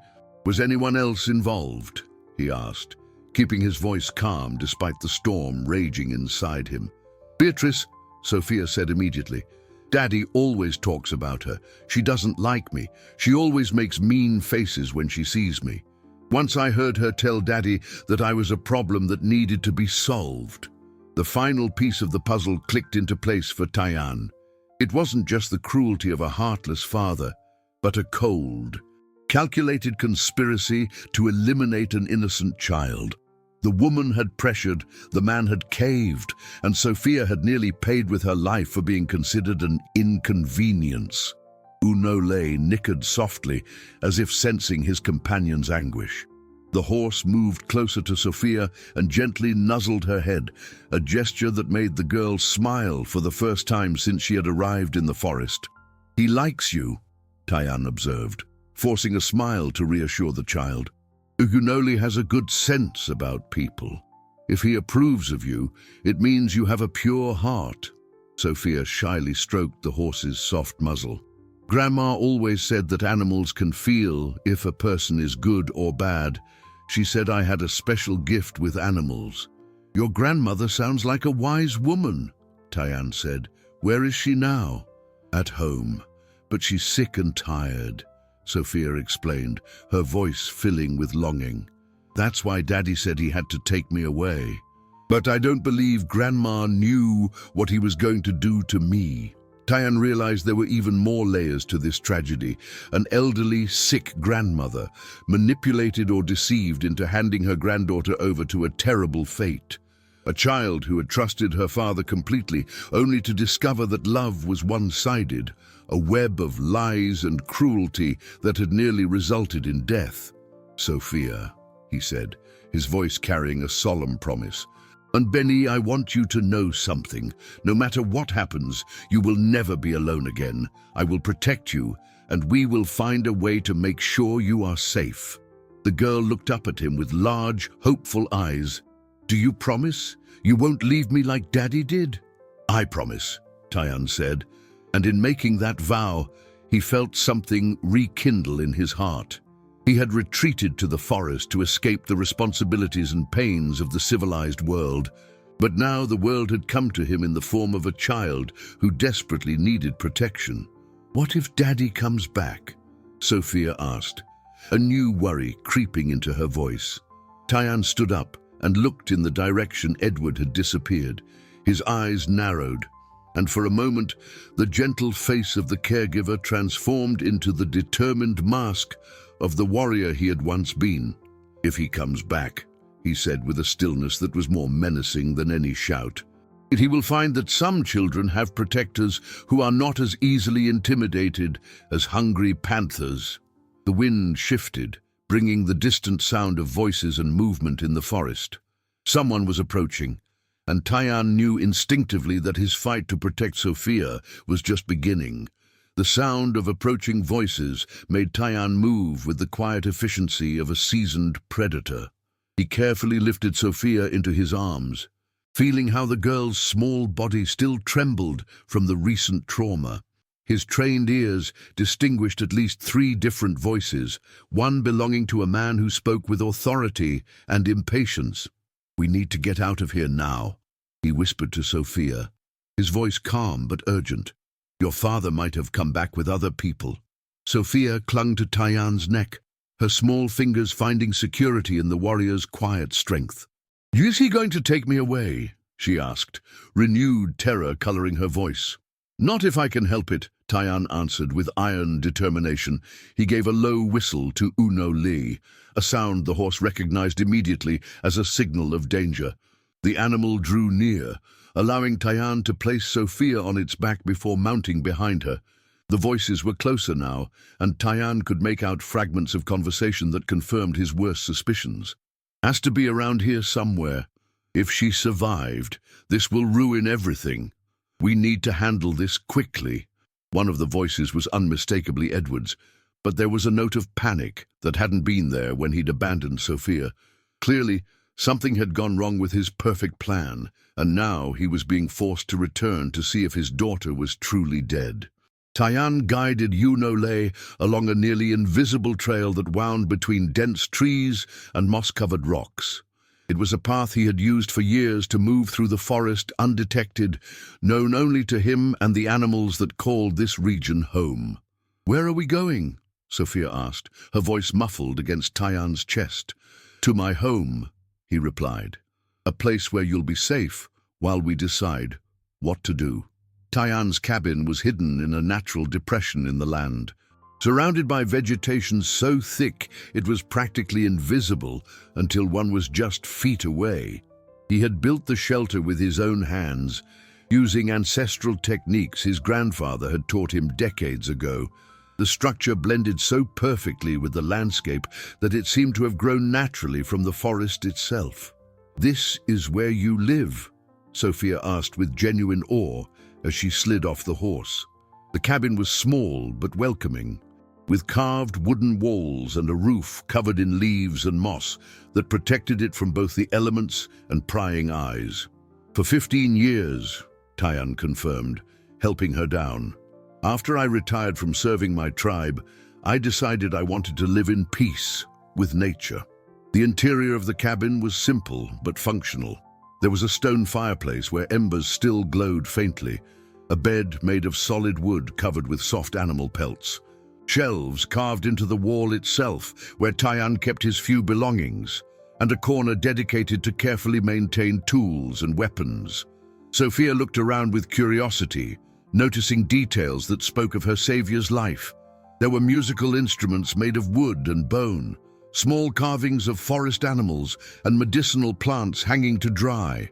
"Was anyone else involved?" he asked, keeping his voice calm despite the storm raging inside him. "Beatrice," Sophia said immediately. Daddy always talks about her. She doesn't like me. She always makes mean faces when she sees me. Once I heard her tell Daddy that I was a problem that needed to be solved. The final piece of the puzzle clicked into place for Tyann. It wasn't just the cruelty of a heartless father, but a cold, calculated conspiracy to eliminate an innocent child. The woman had pressured, the man had caved, and Sophia had nearly paid with her life for being considered an inconvenience. Unole nickered softly, as if sensing his companion's anguish. The horse moved closer to Sophia and gently nuzzled her head, a gesture that made the girl smile for the first time since she had arrived in the forest. "He likes you," Tyann observed, forcing a smile to reassure the child. "Ugunoli has a good sense about people. If he approves of you, it means you have a pure heart." Sophia shyly stroked the horse's soft muzzle. "Grandma always said that animals can feel if a person is good or bad. She said I had a special gift with animals." "Your grandmother sounds like a wise woman," Tyann said. "Where is she now?" "At home, but she's sick and tired," Sophia explained, her voice filling with longing. "That's why Daddy said he had to take me away. But I don't believe Grandma knew what he was going to do to me." Tyann realized there were even more layers to this tragedy. An elderly, sick grandmother, manipulated or deceived into handing her granddaughter over to a terrible fate. A child who had trusted her father completely, only to discover that love was one-sided, a web of lies and cruelty that had nearly resulted in death. "Sophia," he said, his voice carrying a solemn promise. "And Benny, I want you to know something. No matter what happens, you will never be alone again. I will protect you, and we will find a way to make sure you are safe." The girl looked up at him with large, hopeful eyes. "Do you promise? You won't leave me like Daddy did?" "I promise," Tyann said, and in making that vow, he felt something rekindle in his heart. He had retreated to the forest to escape the responsibilities and pains of the civilized world, but now the world had come to him in the form of a child who desperately needed protection. "What if Daddy comes back?" Sophia asked, a new worry creeping into her voice. Tyann stood up and looked in the direction Edward had disappeared. His eyes narrowed, and for a moment the gentle face of the caregiver transformed into the determined mask of the warrior he had once been. "If he comes back," he said with a stillness that was more menacing than any shout, "he will find that some children have protectors who are not as easily intimidated as hungry panthers." The wind shifted, bringing the distant sound of voices and movement in the forest. Someone was approaching, and Tyann knew instinctively that his fight to protect Sophia was just beginning. The sound of approaching voices made Tyann move with the quiet efficiency of a seasoned predator. He carefully lifted Sophia into his arms, feeling how the girl's small body still trembled from the recent trauma. His trained ears distinguished at least 3 different voices, one belonging to a man who spoke with authority and impatience. "We need to get out of here now," he whispered to Sophia, his voice calm but urgent. "Your father might have come back with other people." Sophia clung to Tyann's neck, her small fingers finding security in the warrior's quiet strength. "Is he going to take me away?" she asked, renewed terror coloring her voice. "Not if I can help it," Tyann answered with iron determination. He gave a low whistle to Unole, a sound the horse recognized immediately as a signal of danger. The animal drew near, allowing Tyann to place Sophia on its back before mounting behind her. The voices were closer now, and Tyann could make out fragments of conversation that confirmed his worst suspicions. "Has to be around here somewhere. If she survived, this will ruin everything. We need to handle this quickly." One of the voices was unmistakably Edward's, but there was a note of panic that hadn't been there when he'd abandoned Sophia. Clearly, something had gone wrong with his perfect plan, and now he was being forced to return to see if his daughter was truly dead. Tyann guided Unole along a nearly invisible trail that wound between dense trees and moss-covered rocks. It was a path he had used for years to move through the forest undetected, known only to him and the animals that called this region home. "Where are we going?" Sophia asked, her voice muffled against Tyan's chest. "To my home," he replied. "A place where you'll be safe while we decide what to do." Tyan's cabin was hidden in a natural depression in the land, surrounded by vegetation so thick it was practically invisible until one was just feet away. He had built the shelter with his own hands, using ancestral techniques his grandfather had taught him decades ago. The structure blended so perfectly with the landscape that it seemed to have grown naturally from the forest itself. "This is where you live?" Sophia asked with genuine awe as she slid off the horse. The cabin was small but welcoming, with carved wooden walls and a roof covered in leaves and moss that protected it from both the elements and prying eyes. "For 15 years, Tyan confirmed, helping her down. "After I retired from serving my tribe, I decided I wanted to live in peace with nature." The interior of the cabin was simple but functional. There was a stone fireplace where embers still glowed faintly, a bed made of solid wood covered with soft animal pelts, shelves carved into the wall itself where Tyan kept his few belongings, and a corner dedicated to carefully maintained tools and weapons. Sophia looked around with curiosity, noticing details that spoke of her savior's life. There were musical instruments made of wood and bone, small carvings of forest animals, and medicinal plants hanging to dry.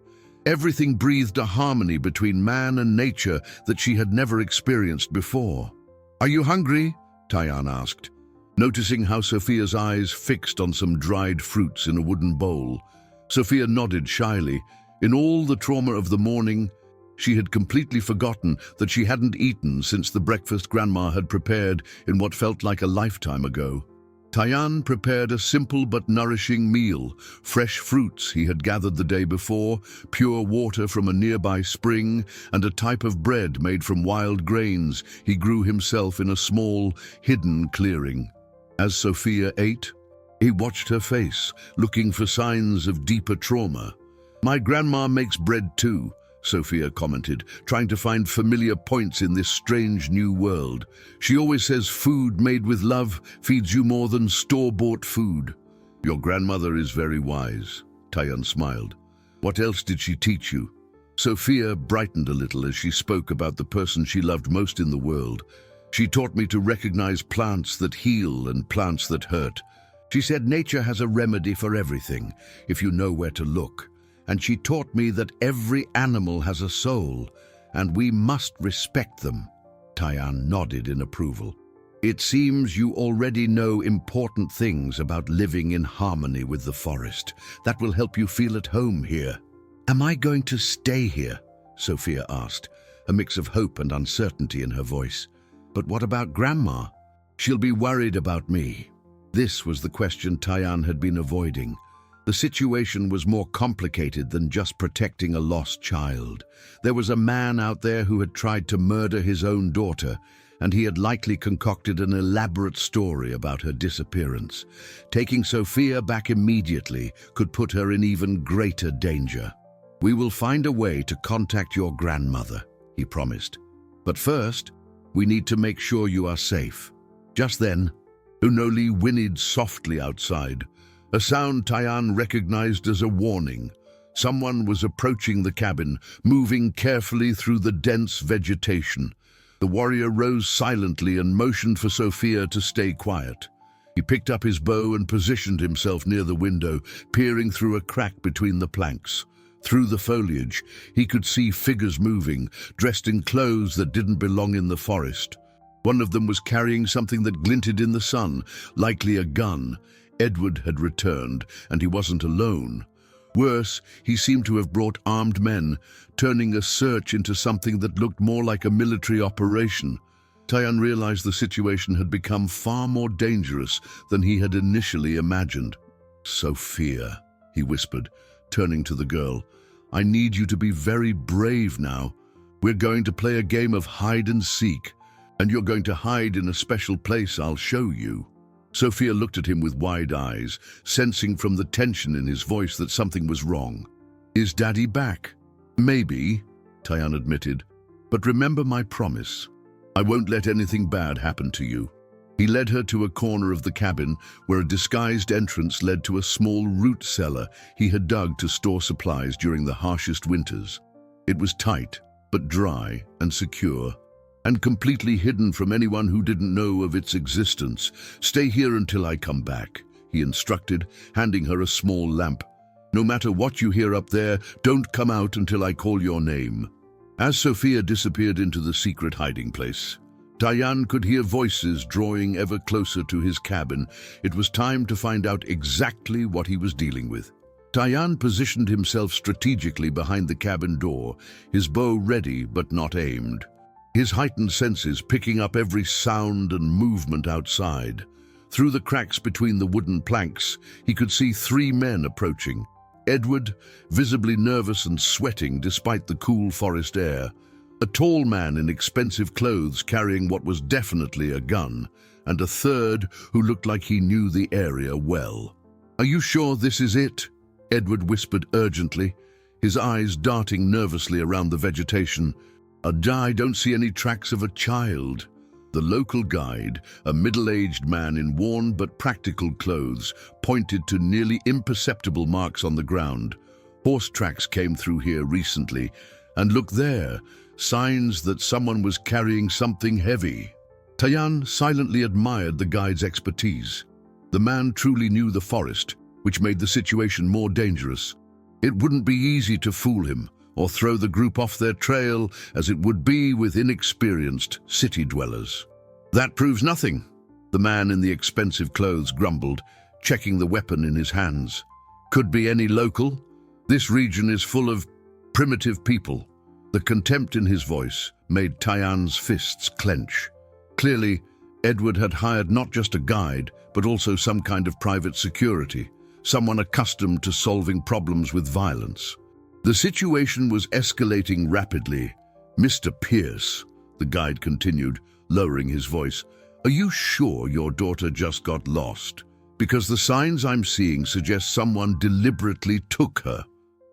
Everything breathed a harmony between man and nature that she had never experienced before. "Are you hungry?" Tyan asked, noticing how Sophia's eyes fixed on some dried fruits in a wooden bowl. Sophia nodded shyly. In all the trauma of the morning, she had completely forgotten that she hadn't eaten since the breakfast Grandma had prepared in what felt like a lifetime ago. Tyan prepared a simple but nourishing meal, fresh fruits he had gathered the day before, pure water from a nearby spring, and a type of bread made from wild grains he grew himself in a small, hidden clearing. As Sophia ate, he watched her face, looking for signs of deeper trauma. "My grandma makes bread too," Sophia commented, trying to find familiar points in this strange new world. "She always says food made with love feeds you more than store-bought food." "Your grandmother is very wise," Tyan smiled. "What else did she teach you?" Sophia brightened a little as she spoke about the person she loved most in the world. "She taught me to recognize plants that heal and plants that hurt. She said nature has a remedy for everything, if you know where to look. And she taught me that every animal has a soul, and we must respect them." Tyan nodded in approval. "It seems you already know important things about living in harmony with the forest. That will help you feel at home here." "Am I going to stay here?" Sophia asked, a mix of hope and uncertainty in her voice. "But what about Grandma? She'll be worried about me." This was the question Tyan had been avoiding. The situation was more complicated than just protecting a lost child. There was a man out there who had tried to murder his own daughter, and he had likely concocted an elaborate story about her disappearance. Taking Sophia back immediately could put her in even greater danger. "We will find a way to contact your grandmother," he promised. "But first, we need to make sure you are safe." Just then, Unoli whinnied softly outside, a sound Tyan recognized as a warning. Someone was approaching the cabin, moving carefully through the dense vegetation. The warrior rose silently and motioned for Sophia to stay quiet. He picked up his bow and positioned himself near the window, peering through a crack between the planks. Through the foliage, he could see figures moving, dressed in clothes that didn't belong in the forest. One of them was carrying something that glinted in the sun, likely a gun. Edward had returned, and he wasn't alone. Worse, he seemed to have brought armed men, turning a search into something that looked more like a military operation. Tyan realized the situation had become far more dangerous than he had initially imagined. "Sophia," he whispered, turning to the girl, "I need you to be very brave now. We're going to play a game of hide and seek, and you're going to hide in a special place I'll show you." Sophia looked at him with wide eyes, sensing from the tension in his voice that something was wrong. "Is Daddy back?" "Maybe," Tyann admitted. "But remember my promise. I won't let anything bad happen to you." He led her to a corner of the cabin where a disguised entrance led to a small root cellar he had dug to store supplies during the harshest winters. It was tight, but dry and secure, and completely hidden from anyone who didn't know of its existence. "Stay here until I come back," he instructed, handing her a small lamp. "No matter what you hear up there, don't come out until I call your name." As Sophia disappeared into the secret hiding place, Tyann could hear voices drawing ever closer to his cabin. It was time to find out exactly what he was dealing with. Tyann positioned himself strategically behind the cabin door, his bow ready but not aimed. His heightened senses picking up every sound and movement outside. Through the cracks between the wooden planks, he could see 3 men approaching. Edward, visibly nervous and sweating despite the cool forest air. A tall man in expensive clothes carrying what was definitely a gun, and a third who looked like he knew the area well. "Are you sure this is it?" Edward whispered urgently, his eyes darting nervously around the vegetation. "I don't see any tracks of a child." The local guide, a middle-aged man in worn but practical clothes, pointed to nearly imperceptible marks on the ground. "Horse tracks came through here recently, and look there, signs that someone was carrying something heavy." Tyann silently admired the guide's expertise. The man truly knew the forest, which made the situation more dangerous. It wouldn't be easy to fool him or throw the group off their trail as it would be with inexperienced city dwellers. "That proves nothing," the man in the expensive clothes grumbled, checking the weapon in his hands. "Could be any local. This region is full of primitive people." The contempt in his voice made Tyann's fists clench. Clearly, Edward had hired not just a guide, but also some kind of private security, someone accustomed to solving problems with violence. The situation was escalating rapidly. "Mr. Pierce," the guide continued, lowering his voice, "are you sure your daughter just got lost? Because the signs I'm seeing suggest someone deliberately took her."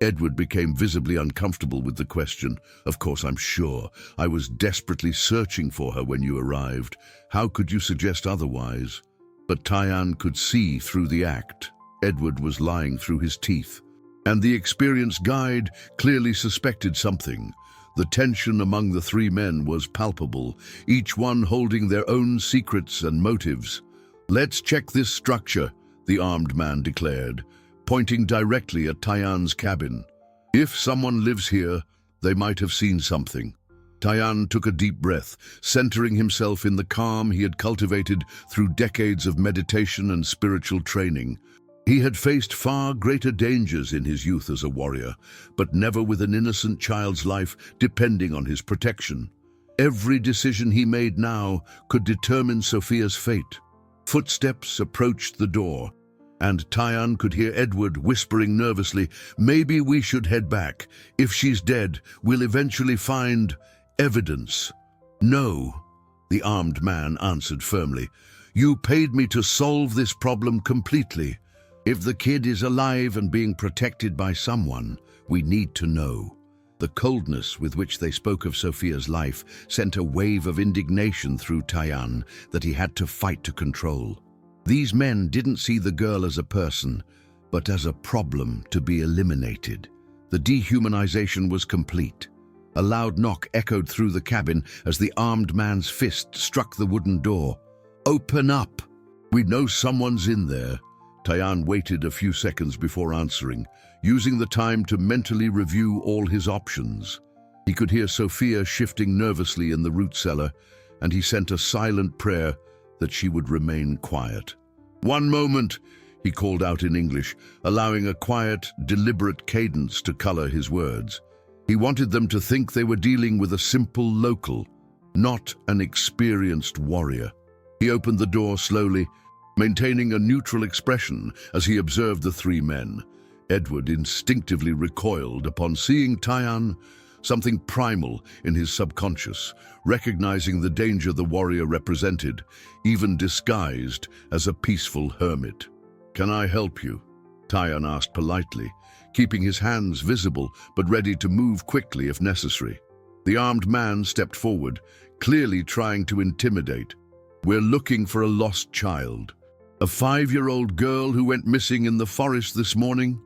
Edward became visibly uncomfortable with the question. "Of course I'm sure. I was desperately searching for her when you arrived. How could you suggest otherwise?" But Tyann could see through the act. Edward was lying through his teeth. And the experienced guide clearly suspected something. The tension among the 3 men was palpable, each one holding their own secrets and motives. "Let's check this structure," the armed man declared, pointing directly at Tyann's cabin. "If someone lives here, they might have seen something." Tyann took a deep breath, centering himself in the calm he had cultivated through decades of meditation and spiritual training. He had faced far greater dangers in his youth as a warrior, but never with an innocent child's life depending on his protection. Every decision he made now could determine Sophia's fate. Footsteps approached the door, and Tyann could hear Edward whispering nervously, "Maybe we should head back. If she's dead, we'll eventually find evidence." "No," the armed man answered firmly. "You paid me to solve this problem completely. If the kid is alive and being protected by someone, we need to know." The coldness with which they spoke of Sophia's life sent a wave of indignation through Tyann that he had to fight to control. These men didn't see the girl as a person, but as a problem to be eliminated. The dehumanization was complete. A loud knock echoed through the cabin as the armed man's fist struck the wooden door. "Open up! We know someone's in there." Tyann waited a few seconds before answering, using the time to mentally review all his options. He could hear Sophia shifting nervously in the root cellar, and he sent a silent prayer that she would remain quiet. "One moment," he called out in English, allowing a quiet, deliberate cadence to color his words. He wanted them to think they were dealing with a simple local, not an experienced warrior. He opened the door slowly, maintaining a neutral expression as he observed the 3 men. Edward instinctively recoiled upon seeing Tyann, something primal in his subconscious, recognizing the danger the warrior represented, even disguised as a peaceful hermit. "Can I help you?" Tyan asked politely, keeping his hands visible but ready to move quickly if necessary. The armed man stepped forward, clearly trying to intimidate. "We're looking for a lost child. A 5-year-old girl who went missing in the forest this morning."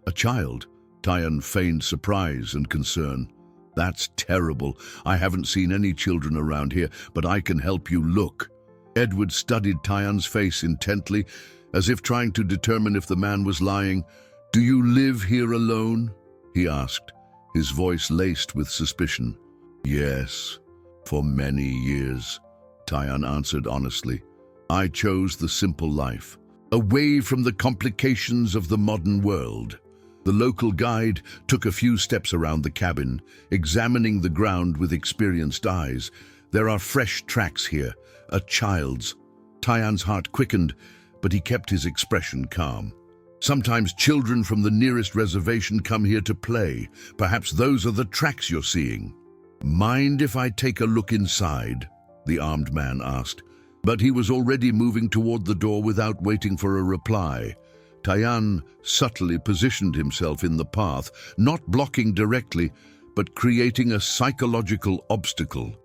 "A child?" Tyan feigned surprise and concern. "That's terrible. I haven't seen any children around here, but I can help you look." Edward studied Tyan's face intently, as if trying to determine if the man was lying. "Do you live here alone?" he asked, his voice laced with suspicion. "Yes, for many years," Tyan answered honestly. "I chose the simple life, away from the complications of the modern world." The local guide took a few steps around the cabin, examining the ground with experienced eyes. "There are fresh tracks here, a child's." Tyan's heart quickened, but he kept his expression calm. "Sometimes children from the nearest reservation come here to play. Perhaps those are the tracks you're seeing." "Mind if I take a look inside?" the armed man asked, but he was already moving toward the door without waiting for a reply. Tyan subtly positioned himself in the path, not blocking directly, but creating a psychological obstacle.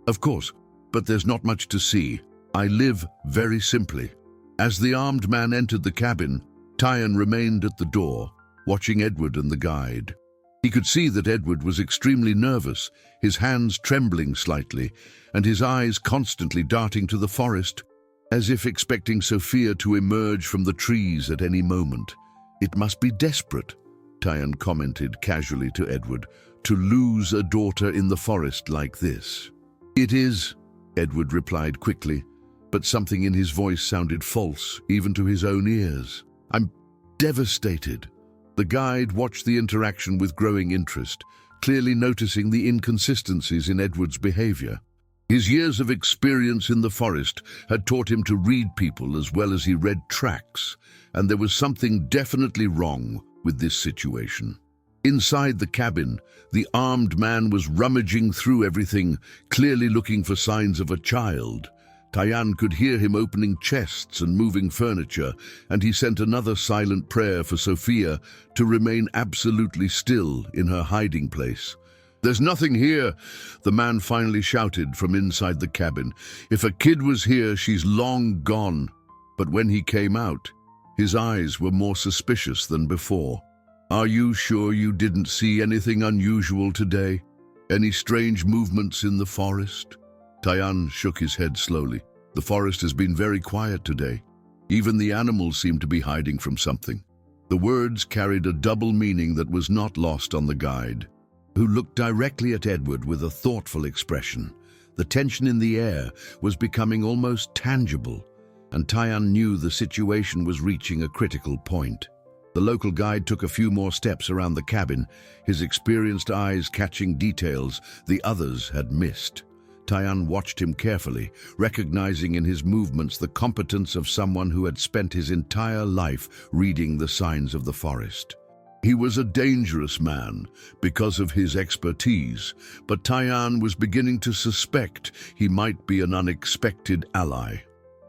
"Of course, but there's not much to see. I live very simply." As the armed man entered the cabin, Tyan remained at the door, watching Edward and the guide. He could see that Edward was extremely nervous, his hands trembling slightly, and his eyes constantly darting to the forest, as if expecting Sophia to emerge from the trees at any moment. "It must be desperate," Tyan commented casually to Edward, "to lose a daughter in the forest like this." "It is," Edward replied quickly, but something in his voice sounded false, even to his own ears. "I'm devastated." The guide watched the interaction with growing interest, clearly noticing the inconsistencies in Edward's behavior. His years of experience in the forest had taught him to read people as well as he read tracks, and there was something definitely wrong with this situation. Inside the cabin, the armed man was rummaging through everything, clearly looking for signs of a child. Tyan could hear him opening chests and moving furniture, and he sent another silent prayer for Sophia to remain absolutely still in her hiding place. "There's nothing here," the man finally shouted from inside the cabin. "If a kid was here, she's long gone." But when he came out, his eyes were more suspicious than before. "Are you sure you didn't see anything unusual today? Any strange movements in the forest?" Tyan shook his head slowly. "The forest has been very quiet today. Even the animals seem to be hiding from something." The words carried a double meaning that was not lost on the guide, who looked directly at Edward with a thoughtful expression. The tension in the air was becoming almost tangible, and Tyan knew the situation was reaching a critical point. The local guide took a few more steps around the cabin, his experienced eyes catching details the others had missed. Tyan watched him carefully, recognizing in his movements the competence of someone who had spent his entire life reading the signs of the forest. He was a dangerous man because of his expertise, but Tyan was beginning to suspect he might be an unexpected ally.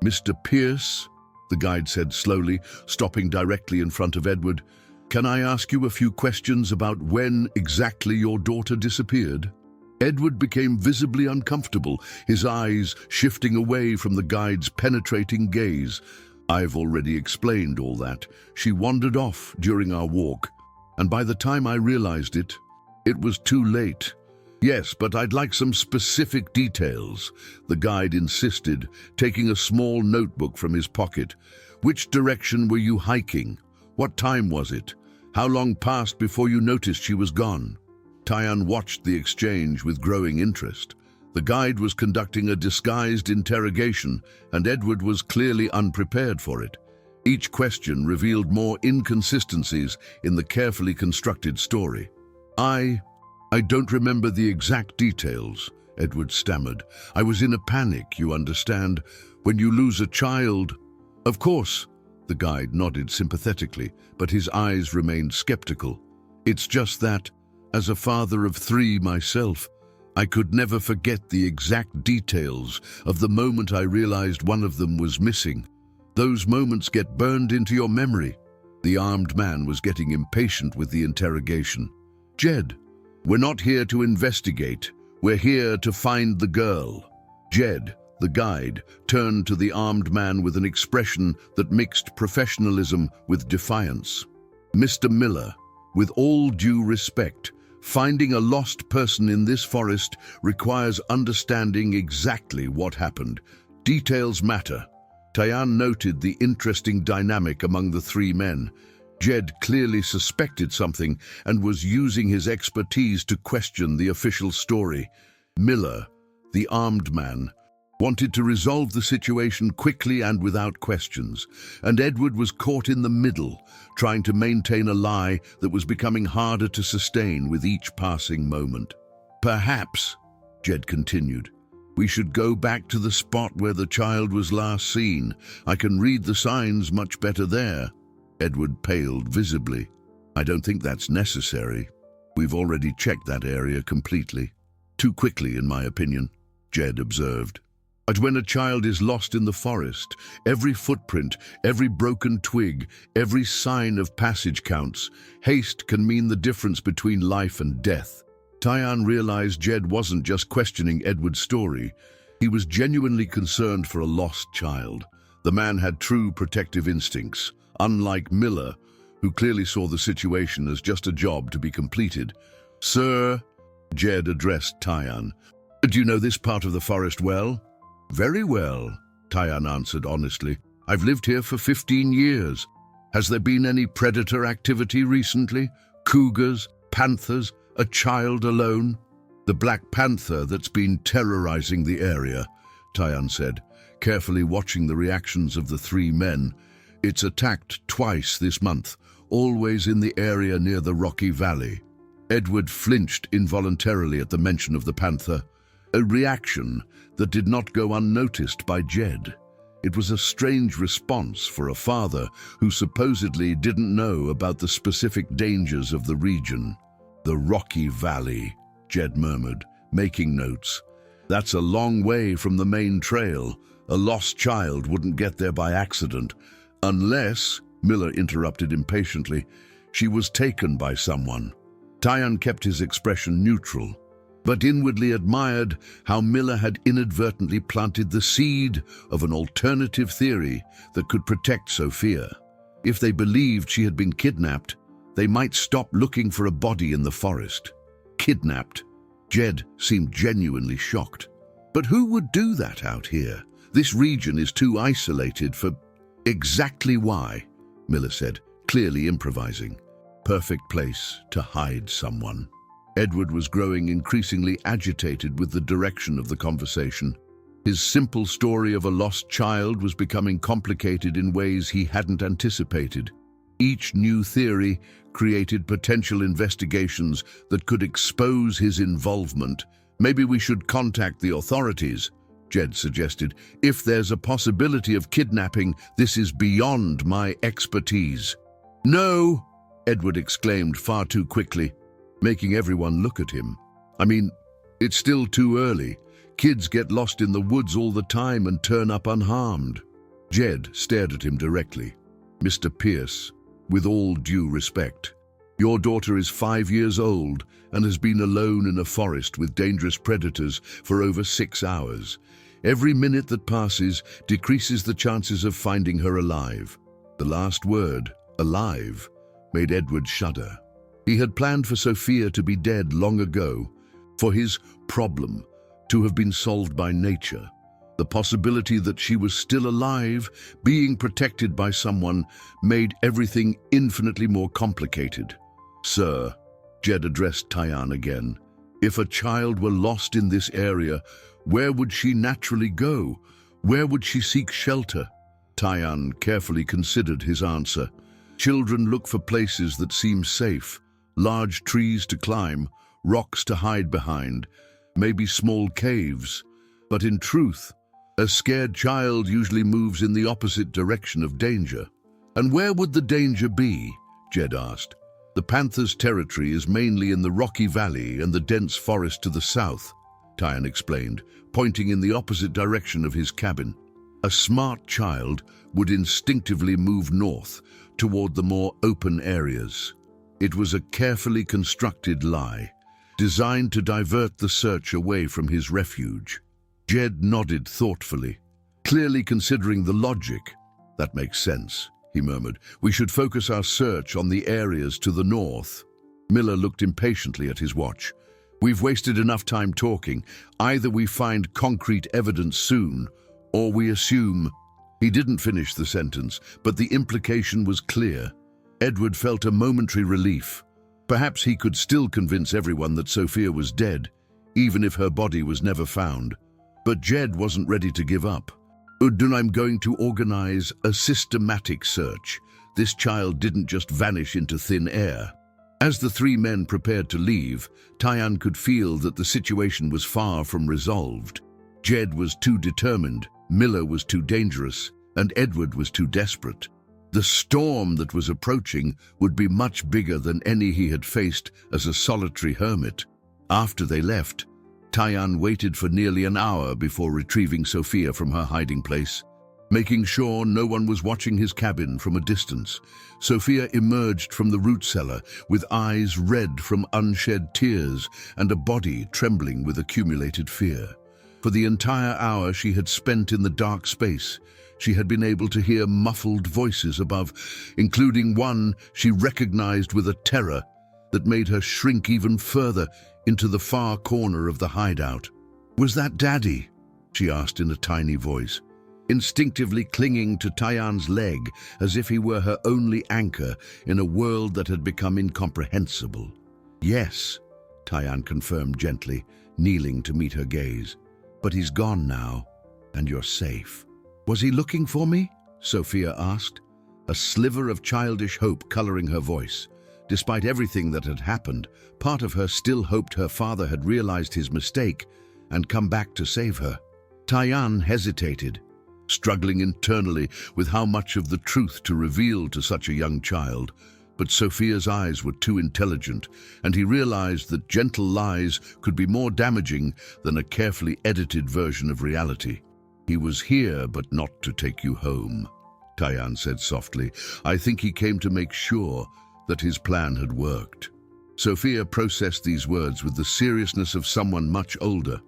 "Mr. Pierce," the guide said slowly, stopping directly in front of Edward, "can I ask you a few questions about when exactly your daughter disappeared?" Edward became visibly uncomfortable, his eyes shifting away from the guide's penetrating gaze. "I've already explained all that. She wandered off during our walk, and by the time I realized it, it was too late." "Yes, but I'd like some specific details," the guide insisted, taking a small notebook from his pocket. "Which direction were you hiking? What time was it? How long passed before you noticed she was gone?" Tyan watched the exchange with growing interest. The guide was conducting a disguised interrogation, and Edward was clearly unprepared for it. Each question revealed more inconsistencies in the carefully constructed story. I don't remember the exact details," Edward stammered. "I was in a panic, you understand. When you lose a child—" "Of course," the guide nodded sympathetically, but his eyes remained skeptical. "It's just that As a father of three myself, I could never forget the exact details of the moment I realized one of them was missing. Those moments get burned into your memory. The armed man was getting impatient with the interrogation. Jed, we're not here to investigate. We're here to find the girl. Jed, the guide, turned to the armed man with an expression that mixed professionalism with defiance. Mr. Miller, with all due respect, finding a lost person in this forest requires understanding exactly what happened. Details matter. Tyann noted the interesting dynamic among the three men. Jed clearly suspected something and was using his expertise to question the official story. Miller, the armed man, wanted to resolve the situation quickly and without questions, and Edward was caught in the middle, trying to maintain a lie that was becoming harder to sustain with each passing moment. Perhaps, Jed continued, we should go back to the spot where the child was last seen. I can read the signs much better there. Edward paled visibly. I don't think that's necessary. We've already checked that area completely. Too quickly, in my opinion, Jed observed. But when a child is lost in the forest, every footprint, every broken twig, every sign of passage counts. Haste can mean the difference between life and death. Tyann realized Jed wasn't just questioning Edward's story. He was genuinely concerned for a lost child. The man had true protective instincts, unlike Miller, who clearly saw the situation as just a job to be completed. Sir, Jed addressed Tyann, do you know this part of the forest well? Very well, Tyann answered honestly. I've lived here for 15 years. Has there been any predator activity recently? Cougars, panthers, a child alone? The black panther that's been terrorizing the area, Tyann said, carefully watching the reactions of the three men. It's attacked twice this month, always in the area near the rocky valley. Edward flinched involuntarily at the mention of the panther, a reaction that did not go unnoticed by Jed. It was a strange response for a father who supposedly didn't know about the specific dangers of the region. The rocky valley, Jed murmured, making notes. That's a long way from the main trail. A lost child wouldn't get there by accident. Unless, Miller interrupted impatiently, she was taken by someone. Tyann kept his expression neutral, but inwardly admired how Miller had inadvertently planted the seed of an alternative theory that could protect Sophia. If they believed she had been kidnapped, they might stop looking for a body in the forest. Kidnapped? Jed seemed genuinely shocked. But who would do that out here? This region is too isolated for... Exactly why, Miller said, clearly improvising. Perfect place to hide someone. Edward was growing increasingly agitated with the direction of the conversation. His simple story of a lost child was becoming complicated in ways he hadn't anticipated. Each new theory created potential investigations that could expose his involvement. Maybe we should contact the authorities, Jed suggested. If there's a possibility of kidnapping, this is beyond my expertise. No, Edward exclaimed far too quickly, making everyone look at him. I mean, it's still too early. Kids get lost in the woods all the time and turn up unharmed. Jed stared at him directly. Mr. Pierce, with all due respect, your daughter is 5 years old and has been alone in a forest with dangerous predators for over 6 hours. Every minute that passes decreases the chances of finding her alive. The last word, alive, made Edward shudder. He had planned for Sophia to be dead long ago, for his problem to have been solved by nature. The possibility that she was still alive, being protected by someone, made everything infinitely more complicated. Sir, Jed addressed Tyann again, if a child were lost in this area, where would she naturally go? Where would she seek shelter? Tyann carefully considered his answer. Children look for places that seem safe, large trees to climb, rocks to hide behind, maybe small caves. But in truth, a scared child usually moves in the opposite direction of danger. And where would the danger be? Jed asked. The panther's territory is mainly in the rocky valley and the dense forest to the south, Tyan explained, pointing in the opposite direction of his cabin. A smart child would instinctively move north toward the more open areas. It was a carefully constructed lie, designed to divert the search away from his refuge. Jed nodded thoughtfully, clearly considering the logic. "That makes sense," he murmured. "We should focus our search on the areas to the north." Miller looked impatiently at his watch. "We've wasted enough time talking. Either we find concrete evidence soon, or we assume—" He didn't finish the sentence, but the implication was clear. Edward felt a momentary relief. Perhaps he could still convince everyone that Sophia was dead, even if her body was never found. But Jed wasn't ready to give up. "I'm going to organize a systematic search. This child didn't just vanish into thin air." As the three men prepared to leave, Tyan could feel that the situation was far from resolved. Jed was too determined, Miller was too dangerous, and Edward was too desperate. The storm that was approaching would be much bigger than any he had faced as a solitary hermit. After they left, Tyan waited for nearly an hour before retrieving Sophia from her hiding place. Making sure no one was watching his cabin from a distance, Sophia emerged from the root cellar with eyes red from unshed tears and a body trembling with accumulated fear. For the entire hour she had spent in the dark space, she had been able to hear muffled voices above, including one she recognized with a terror that made her shrink even further into the far corner of the hideout. "Was that Daddy?" she asked in a tiny voice, instinctively clinging to Tyan's leg as if he were her only anchor in a world that had become incomprehensible. "Yes," Tyan confirmed gently, kneeling to meet her gaze. "But he's gone now, and you're safe." "Was he looking for me?" Sophia asked, a sliver of childish hope coloring her voice. Despite everything that had happened, part of her still hoped her father had realized his mistake and come back to save her. Tyan hesitated, struggling internally with how much of the truth to reveal to such a young child. But Sophia's eyes were too intelligent, and he realized that gentle lies could be more damaging than a carefully edited version of reality. "He was here, but not to take you home," Tyan said softly. "I think he came to make sure that his plan had worked." Sophia processed these words with the seriousness of someone much older.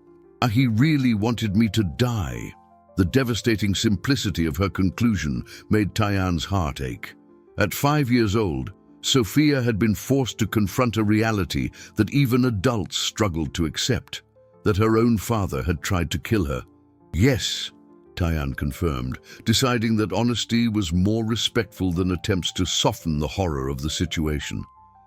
He really wanted me to die." The devastating simplicity of her conclusion made Tyan's heart ache. At 5 years old, Sophia had been forced to confront a reality that even adults struggled to accept, that her own father had tried to kill her. "Yes," Tyan confirmed, deciding that honesty was more respectful than attempts to soften the horror of the situation.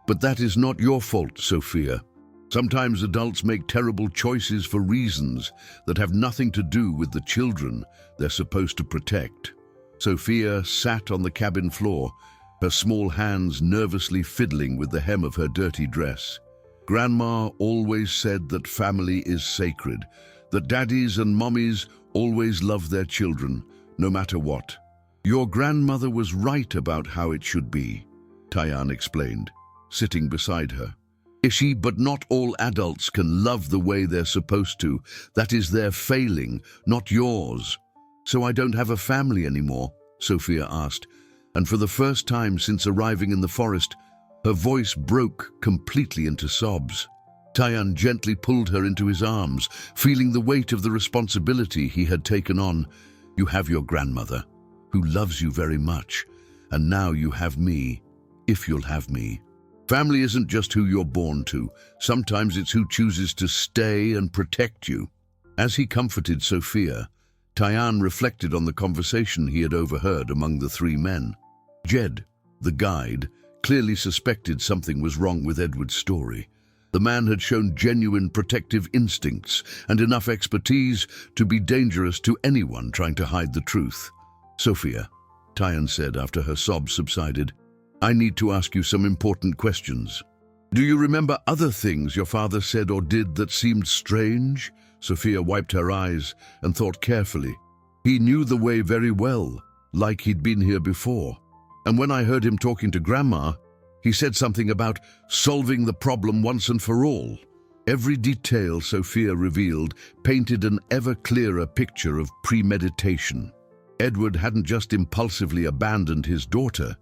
"But that is not your fault, Sophia. Sometimes adults make terrible choices for reasons that have nothing to do with the children they're supposed to protect." Sophia sat on the cabin floor, her small hands nervously fiddling with the hem of her dirty dress. "Grandma always said that family is sacred, that daddies and mommies always love their children, no matter what. Your grandmother was right about how it should be," Tyan explained, sitting beside her. But not all adults can love the way they're supposed to. That is their failing, not yours." "So I don't have a family anymore?" Sophia asked, and for the first time since arriving in the forest, her voice broke completely into sobs. Tyan gently pulled her into his arms, feeling the weight of the responsibility he had taken on. "You have your grandmother, who loves you very much, and now you have me, if you'll have me. Family isn't just who you're born to. Sometimes it's who chooses to stay and protect you." As he comforted Sophia, Tyan reflected on the conversation he had overheard among the three men. Jed, the guide, clearly suspected something was wrong with Edward's story. The man had shown genuine protective instincts and enough expertise to be dangerous to anyone trying to hide the truth. "Sophia," Tyan said after her sobs subsided, "I need to ask you some important questions. Do you remember other things your father said or did that seemed strange?" Sophia wiped her eyes and thought carefully. "He knew the way very well, like he'd been here before. And when I heard him talking to Grandma, He said something about solving the problem once and for all. Every detail Sophia revealed painted an ever clearer picture of premeditation. Edward hadn't just impulsively abandoned his daughter,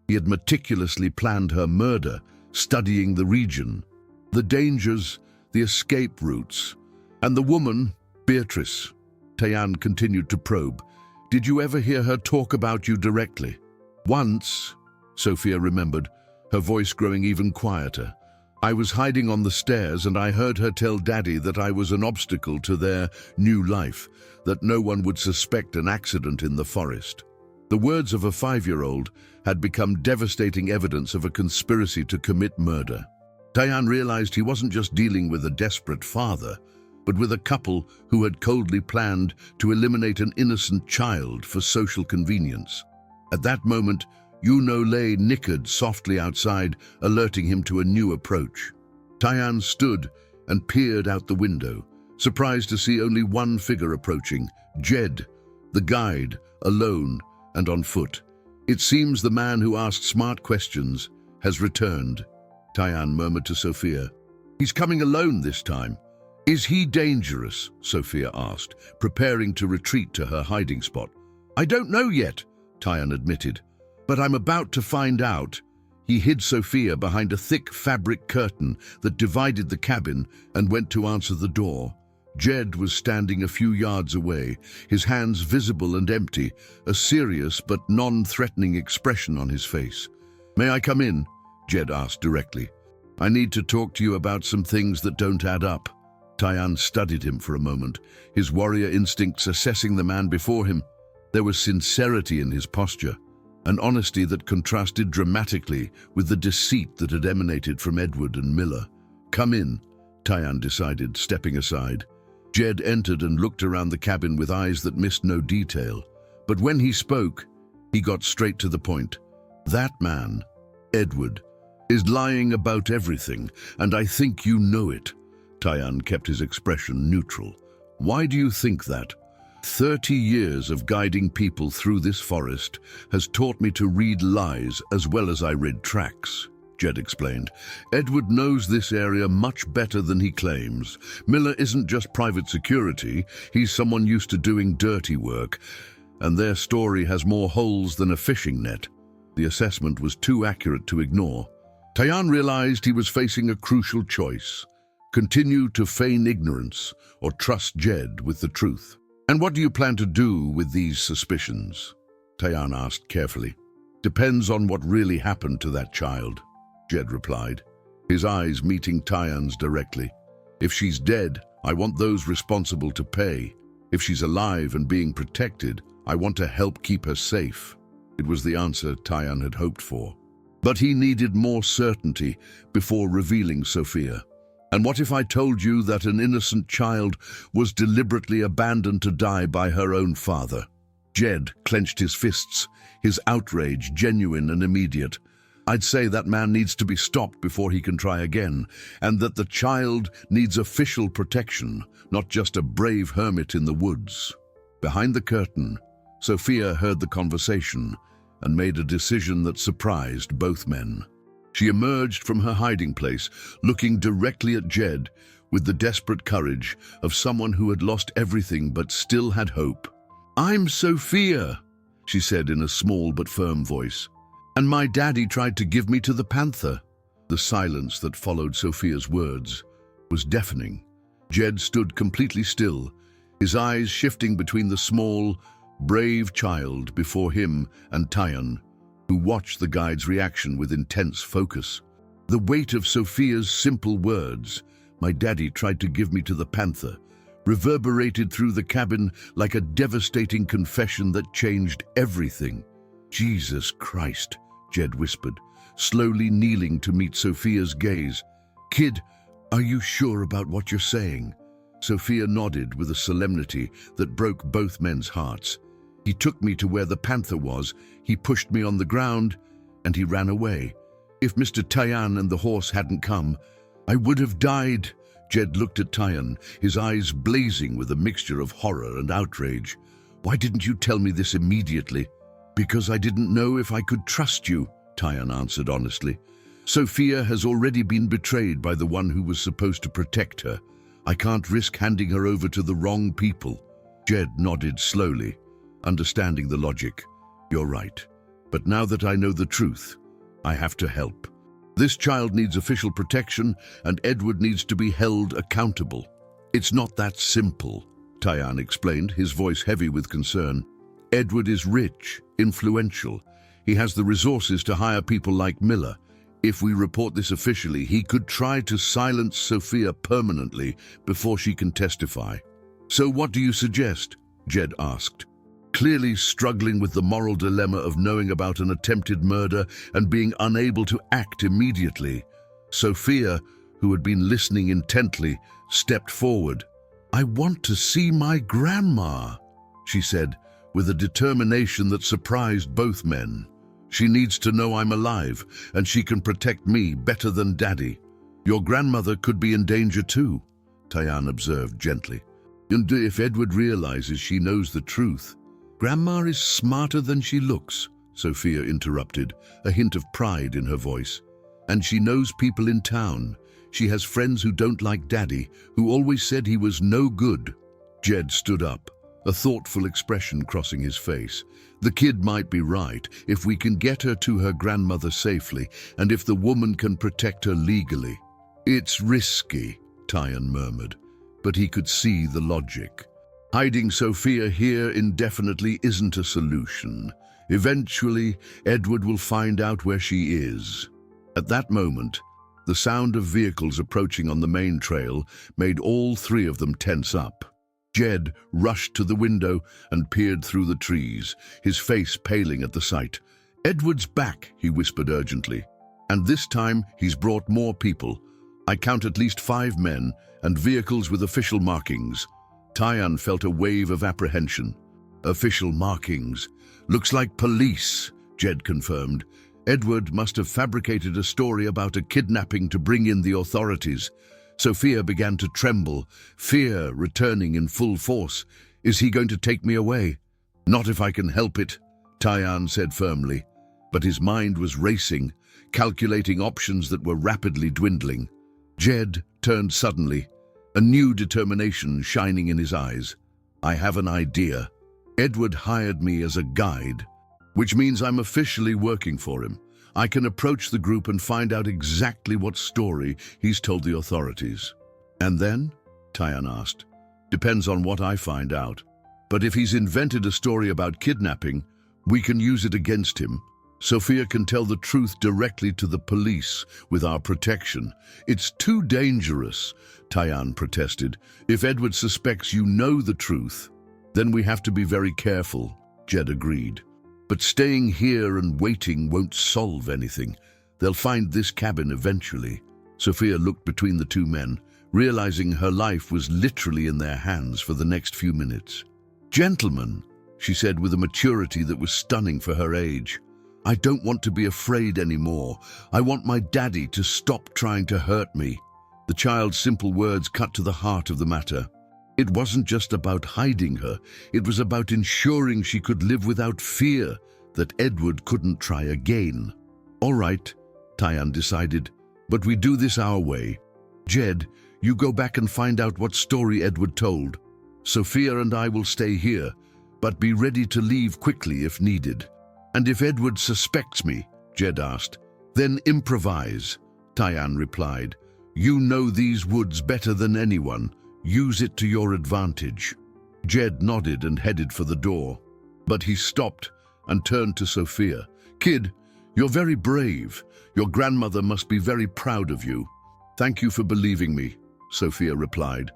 he had meticulously planned her murder, studying the region, the dangers, the escape routes, and the woman, Beatrice. Tayan continued to probe. Did you ever hear her talk about you directly? Once, Sophia remembered, her voice growing even quieter. I was hiding on the stairs and I heard her tell Daddy that I was an obstacle to their new life, that no one would suspect an accident in the forest. The words of a 5-year-old had become devastating evidence of a conspiracy to commit murder. Tayan realized he wasn't just dealing with a desperate father, but with a couple who had coldly planned to eliminate an innocent child for social convenience. At that moment, Yuno lay nickered softly outside, alerting him to a new approach. Tayan stood and peered out the window, surprised to see only one figure approaching, Jed, the guide, alone and on foot. It seems the man who asked smart questions has returned, Tayan murmured to Sophia. He's coming alone this time. Is he dangerous? Sophia asked, preparing to retreat to her hiding spot. I don't know yet, Tayan admitted, but I'm about to find out. He hid Sophia behind a thick fabric curtain that divided the cabin and went to answer the door. Jed was standing a few yards away, his hands visible and empty, a serious but non-threatening expression on his face. May I come in? Jed asked directly. I need to talk to you about some things that don't add up. Tayan studied him for a moment, his warrior instincts assessing the man before him. There was sincerity in his posture, an honesty that contrasted dramatically with the deceit that had emanated from Edward and Miller. Come in, Tayan decided, stepping aside. Jed entered and looked around the cabin with eyes that missed no detail. But when he spoke, he got straight to the point. That man, Edward, is lying about everything, and I think you know it. Tayan kept his expression neutral. Why do you think that? 30 years of guiding people through this forest has taught me to read lies as well as I read tracks, Jed explained. Edward knows this area much better than he claims. Miller isn't just private security, he's someone used to doing dirty work, and their story has more holes than a fishing net. The assessment was too accurate to ignore. Tayan realized he was facing a crucial choice. Continue to feign ignorance or trust Jed with the truth. And what do you plan to do with these suspicions? Tayan asked carefully. Depends on what really happened to that child, Jed replied, his eyes meeting Tayan's directly. If she's dead, I want those responsible to pay. If she's alive and being protected, I want to help keep her safe. It was the answer Tayan had hoped for. But he needed more certainty before revealing Sophia. And what if I told you that an innocent child was deliberately abandoned to die by her own father? Jed clenched his fists, his outrage genuine and immediate. I'd say that man needs to be stopped before he can try again, and that the child needs official protection, not just a brave hermit in the woods. Behind the curtain, Sophia heard the conversation and made a decision that surprised both men. She emerged from her hiding place, looking directly at Jed with the desperate courage of someone who had lost everything but still had hope. I'm Sophia, she said in a small but firm voice. And my daddy tried to give me to the Panther. The silence that followed Sophia's words was deafening. Jed stood completely still, his eyes shifting between the small, brave child before him and Tayan, who watched the guide's reaction with intense focus. The weight of Sophia's simple words, my daddy tried to give me to the Panther, reverberated through the cabin like a devastating confession that changed everything. Jesus Christ, Jed whispered, slowly kneeling to meet Sophia's gaze. Kid, are you sure about what you're saying? Sophia nodded with a solemnity that broke both men's hearts. He took me to where the Panther was, he pushed me on the ground, and he ran away. If Mr. Tayan and the horse hadn't come, I would have died. Jed looked at Tayan, his eyes blazing with a mixture of horror and outrage. Why didn't you tell me this immediately? Because I didn't know if I could trust you, Tayan answered honestly. Sophia has already been betrayed by the one who was supposed to protect her. I can't risk handing her over to the wrong people. Jed nodded slowly, understanding the logic. You're right. But now that I know the truth, I have to help. This child needs official protection, and Edward needs to be held accountable. It's not that simple, Tyann explained, his voice heavy with concern. Edward is rich, influential. He has the resources to hire people like Miller. If we report this officially, he could try to silence Sophia permanently before she can testify. So what do you suggest? Jed asked, clearly struggling with the moral dilemma of knowing about an attempted murder and being unable to act immediately. Sophia, who had been listening intently, stepped forward. I want to see my grandma, she said, with a determination that surprised both men. She needs to know I'm alive, and she can protect me better than Daddy. Your grandmother could be in danger too, Tyann observed gently. And if Edward realizes she knows the truth. Grandma is smarter than she looks, Sophia interrupted, a hint of pride in her voice. And she knows people in town. She has friends who don't like Daddy, who always said he was no good. Jed stood up, a thoughtful expression crossing his face. The kid might be right if we can get her to her grandmother safely, and if the woman can protect her legally. It's risky, Tyann murmured, but he could see the logic. Hiding Sophia here indefinitely isn't a solution. Eventually, Edward will find out where she is. At that moment, the sound of vehicles approaching on the main trail made all three of them tense up. Jed rushed to the window and peered through the trees, his face paling at the sight. Edward's back, he whispered urgently. And this time he's brought more people. I count at least 5 men and vehicles with official markings. Tyann felt a wave of apprehension. Official markings. Looks like police, Jed confirmed. Edward must have fabricated a story about a kidnapping to bring in the authorities. Sophia began to tremble, fear returning in full force. Is he going to take me away? Not if I can help it, Tyann said firmly. But his mind was racing, calculating options that were rapidly dwindling. Jed turned suddenly, a new determination shining in his eyes. I have an idea. Edward hired me as a guide, which means I'm officially working for him. I can approach the group and find out exactly what story he's told the authorities. And then? Tyann asked. Depends on what I find out. But if he's invented a story about kidnapping, we can use it against him. Sophia can tell the truth directly to the police with our protection. It's too dangerous, Tyann protested. If Edward suspects you know the truth, then we have to be very careful, Jed agreed. But staying here and waiting won't solve anything. They'll find this cabin eventually. Sophia looked between the two men, realizing her life was literally in their hands for the next few minutes. Gentlemen, she said with a maturity that was stunning for her age, I don't want to be afraid anymore. I want my daddy to stop trying to hurt me. The child's simple words cut to the heart of the matter. It wasn't just about hiding her, it was about ensuring she could live without fear that Edward couldn't try again. All right, Tyann decided, but we do this our way. Jed, you go back and find out what story Edward told. Sophia and I will stay here, but be ready to leave quickly if needed. And if Edward suspects me, Jed asked, then improvise, Tyann replied. You know these woods better than anyone. Use it to your advantage. Jed nodded and headed for the door, but he stopped and turned to Sophia. Kid, you're very brave. Your grandmother must be very proud of you. Thank you for believing me, Sophia replied,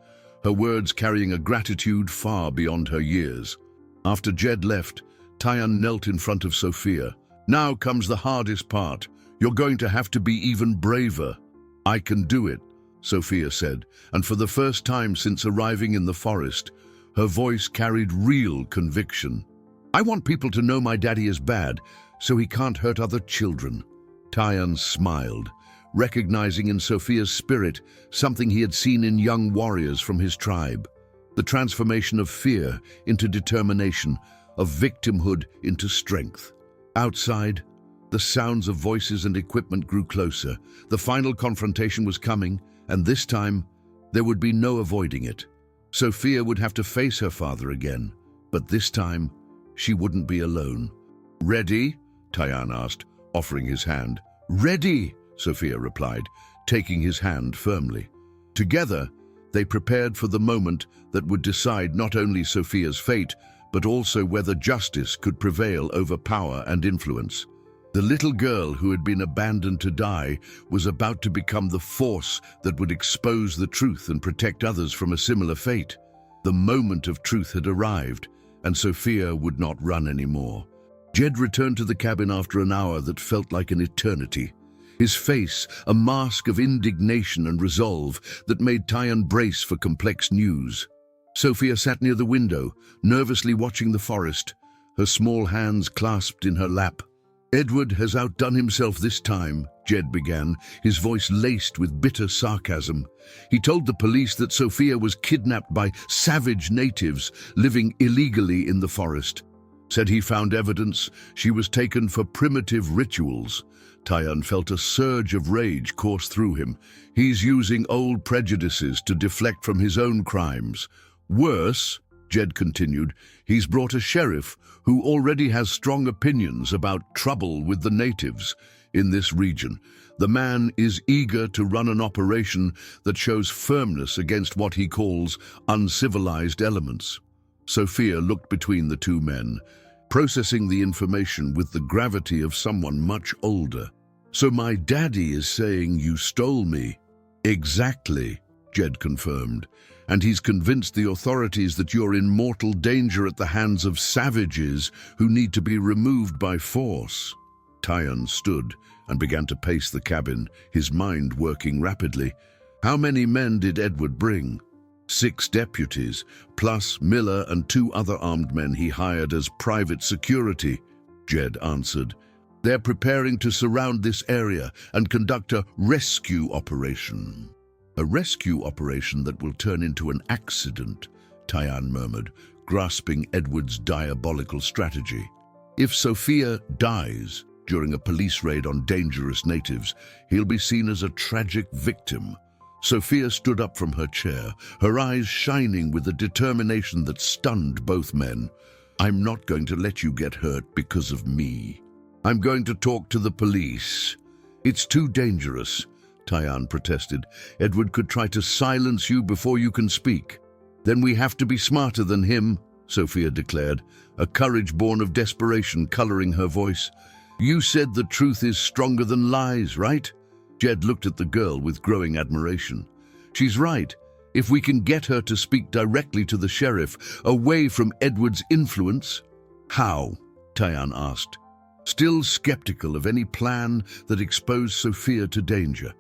her words carrying a gratitude far beyond her years. After Jed left, Tyann knelt in front of Sophia. Now comes the hardest part. You're going to have to be even braver. I can do it, Sophia said, and for the first time since arriving in the forest, her voice carried real conviction. I want people to know my daddy is bad, so he can't hurt other children. Tyann smiled, recognizing in Sophia's spirit something he had seen in young warriors from his tribe. The transformation of fear into determination, of victimhood into strength. Outside, the The sounds of voices and equipment grew closer. The final confrontation was coming, and this time, there would be no avoiding it. Sophia would have to face her father again, but this time, she wouldn't be alone. "Ready?" Tyan asked, offering his hand. "Ready," Sophia replied, taking his hand firmly. Together, they prepared for the moment that would decide not only Sophia's fate, but also whether justice could prevail over power and influence. The little girl who had been abandoned to die was about to become the force that would expose the truth and protect others from a similar fate. The moment of truth had arrived, and Sophia would not run anymore. Jed returned to the cabin after an hour that felt like an eternity. His face, a mask of indignation and resolve that made Tyan brace for complex news. Sophia sat near the window, nervously watching the forest, her small hands clasped in her lap. "Edward has outdone himself this time," Jed began, his voice laced with bitter sarcasm. He told the police that Sophia was kidnapped by savage natives living illegally in the forest. Said he found evidence she was taken for primitive rituals. Tyan felt a surge of rage course through him. He's using old prejudices to deflect from his own crimes. Worse, Jed continued, he's brought a sheriff who already has strong opinions about trouble with the natives in this region. The man is eager to run an operation that shows firmness against what he calls uncivilized elements. Sophia looked between the two men, processing the information with the gravity of someone much older. "So my daddy is saying you stole me?" "Exactly," Jed confirmed. "And he's convinced the authorities that you're in mortal danger at the hands of savages who need to be removed by force." Tyan stood and began to pace the cabin, his mind working rapidly. How many men did Edward bring? 6 deputies, plus Miller and 2 other armed men he hired as private security, Jed answered. "They're preparing to surround this area and conduct a rescue operation." "A rescue operation that will turn into an accident," Tyan murmured, grasping Edward's diabolical strategy. "If Sophia dies during a police raid on dangerous natives, he'll be seen as a tragic victim." Sophia stood up from her chair, her eyes shining with a determination that stunned both men. "I'm not going to let you get hurt because of me. I'm going to talk to the police." "It's too dangerous," Tyan protested. "Edward could try to silence you before you can speak." "Then we have to be smarter than him," Sophia declared, a courage born of desperation coloring her voice. "You said the truth is stronger than lies, right?" Jed looked at the girl with growing admiration. "She's right. If we can get her to speak directly to the sheriff, away from Edward's influence." "How?" Tyan asked, still skeptical of any plan that exposed Sophia to danger.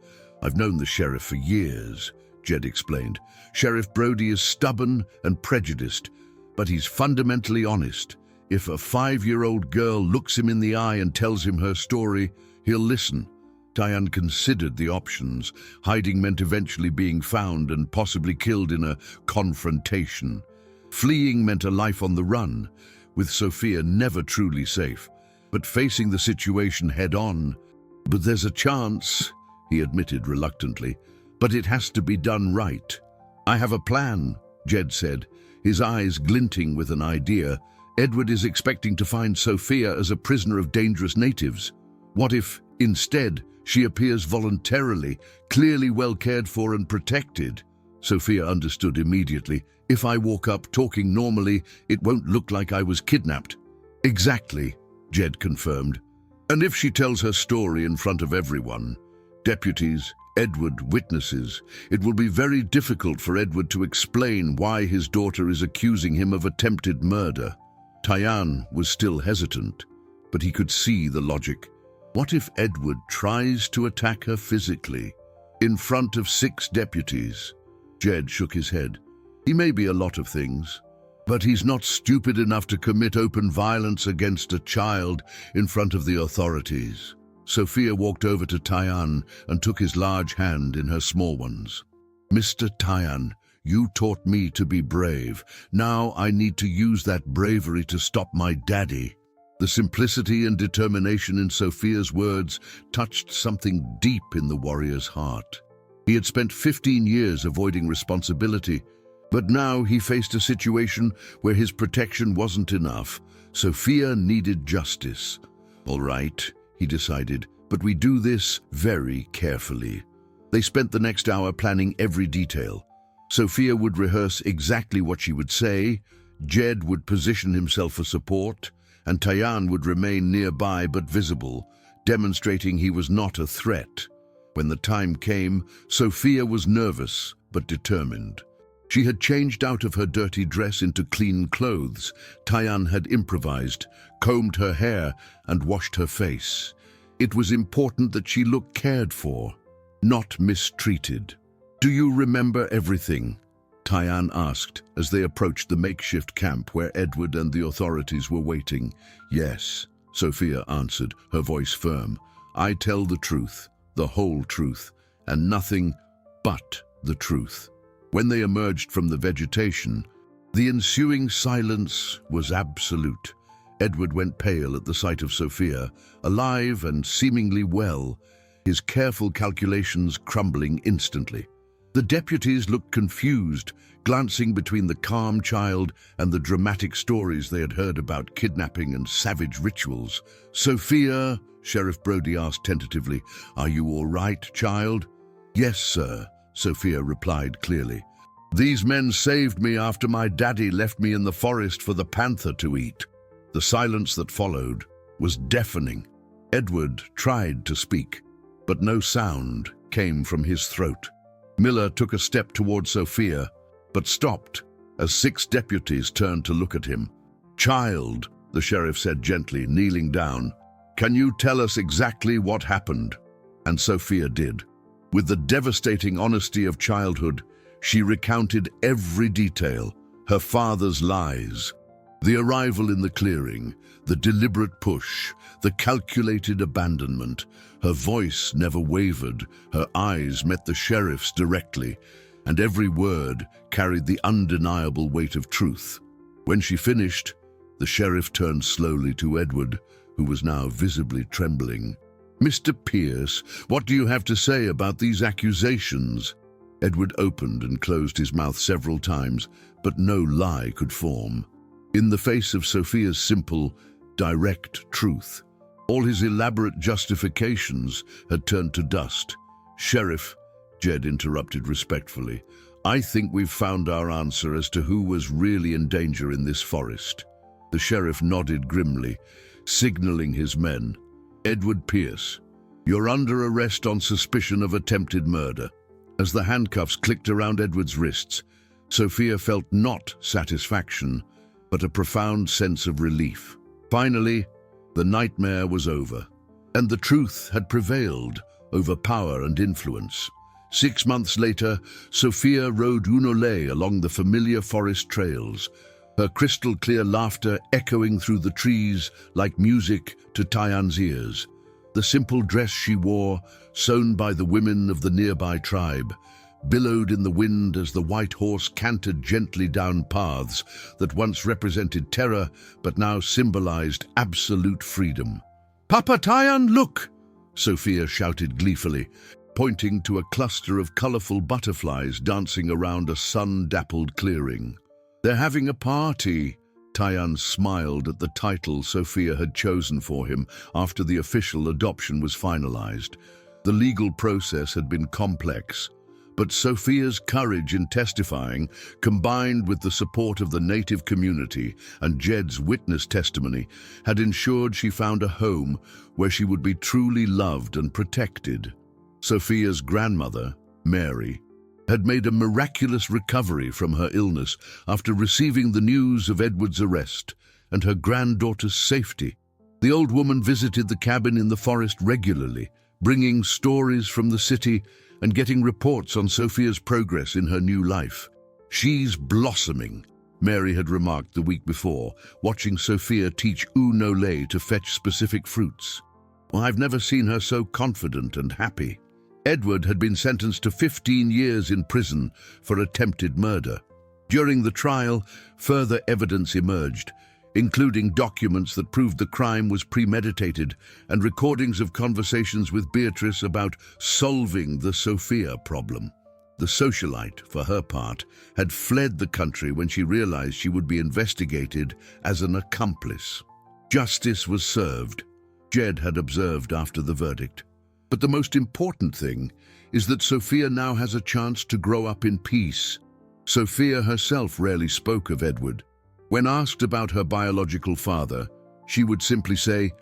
"I've known the sheriff for years," Jed explained. "Sheriff Brody is stubborn and prejudiced, but he's fundamentally honest. If a 5-year-old girl looks him in the eye and tells him her story, he'll listen." Tyan considered the options. Hiding meant eventually being found and possibly killed in a confrontation. Fleeing meant a life on the run, with Sophia never truly safe. But facing the situation head-on. "But there's a chance," he admitted reluctantly. "But it has to be done right." "I have a plan," Jed said, his eyes glinting with an idea. "Edward is expecting to find Sophia as a prisoner of dangerous natives. What if, instead, she appears voluntarily, clearly well cared for and protected?" Sophia understood immediately. "If I walk up talking normally, it won't look like I was kidnapped." "Exactly," Jed confirmed. "And if she tells her story in front of everyone, deputies, Edward, witnesses, it will be very difficult for Edward to explain why his daughter is accusing him of attempted murder." Tyan was still hesitant, but he could see the logic. What if Edward tries to attack her physically, in front of 6 deputies? Jed shook his head. He may be a lot of things, but he's not stupid enough to commit open violence against a child in front of the authorities. Sophia walked over to Tyan and took his large hand in her small ones. "Mr. Tyan, you taught me to be brave. Now I need to use that bravery to stop my daddy." The simplicity and determination in Sophia's words touched something deep in the warrior's heart. He had spent 15 years avoiding responsibility, but now he faced a situation where his protection wasn't enough. Sophia needed justice. All right, he decided, but we do this very carefully. They spent the next hour planning every detail. Sophia would rehearse exactly what she would say, Jed would position himself for support, and Tayan would remain nearby but visible, demonstrating he was not a threat. When the time came, Sophia was nervous but determined. She had changed out of her dirty dress into clean clothes. Tayan had improvised, combed her hair, and washed her face. It was important that she look cared for, not mistreated. "Do you remember everything?" Tayan asked as they approached the makeshift camp where Edward and the authorities were waiting. "Yes," Sophia answered, her voice firm. "I tell the truth, the whole truth, and nothing but the truth." When they emerged from the vegetation, the ensuing silence was absolute. Edward went pale at the sight of Sophia, alive and seemingly well, his careful calculations crumbling instantly. The deputies looked confused, glancing between the calm child and the dramatic stories they had heard about kidnapping and savage rituals. "Sophia," Sheriff Brody asked tentatively, "are you all right, child?" "Yes, sir," Sophia replied clearly. "These men saved me after my daddy left me in the forest for the panther to eat." The silence that followed was deafening. Edward tried to speak, but no sound came from his throat. Miller took a step toward Sophia, but stopped as 6 deputies turned to look at him. "Child," the sheriff said gently, kneeling down, "can you tell us exactly what happened?" And Sophia did. With the devastating honesty of childhood, she recounted every detail, her father's lies, the arrival in the clearing, the deliberate push, the calculated abandonment. Her voice never wavered, her eyes met the sheriff's directly, and every word carried the undeniable weight of truth. When she finished, the sheriff turned slowly to Edward, who was now visibly trembling. "Mr. Pierce, what do you have to say about these accusations?" Edward opened and closed his mouth several times, but no lie could form. In the face of Sophia's simple, direct truth, all his elaborate justifications had turned to dust. "Sheriff," Jed interrupted respectfully, "I think we've found our answer as to who was really in danger in this forest." The sheriff nodded grimly, signaling his men. "Edward Pierce, you're under arrest on suspicion of attempted murder." As the handcuffs clicked around Edward's wrists, Sophia felt not satisfaction, but a profound sense of relief. Finally, the nightmare was over, and the truth had prevailed over power and influence. 6 months later, Sophia rode Unole along the familiar forest trails, her crystal-clear laughter echoing through the trees like music to Tayan's ears. The simple dress she wore, sewn by the women of the nearby tribe, billowed in the wind as the white horse cantered gently down paths that once represented terror but now symbolized absolute freedom. "Papa Tayan, look!" Sophia shouted gleefully, pointing to a cluster of colorful butterflies dancing around a sun-dappled clearing. "They're having a party." Tayan smiled at the title Sophia had chosen for him after the official adoption was finalized. The legal process had been complex, but Sophia's courage in testifying, combined with the support of the native community and Jed's witness testimony, had ensured she found a home where she would be truly loved and protected. Sophia's grandmother, Mary, had made a miraculous recovery from her illness after receiving the news of Edward's arrest and her granddaughter's safety. The old woman visited the cabin in the forest regularly, bringing stories from the city and getting reports on Sophia's progress in her new life. "She's blossoming," Mary had remarked the week before, watching Sophia teach Unole to fetch specific fruits. "Well, I've never seen her so confident and happy." Edward had been sentenced to 15 years in prison for attempted murder. During the trial, further evidence emerged, including documents that proved the crime was premeditated and recordings of conversations with Beatrice about solving the Sophia problem. The socialite, for her part, had fled the country when she realized she would be investigated as an accomplice. Justice was served, Jed had observed after the verdict. But the most important thing is that Sophia now has a chance to grow up in peace. Sophia herself rarely spoke of Edward. When asked about her biological father, she would simply say,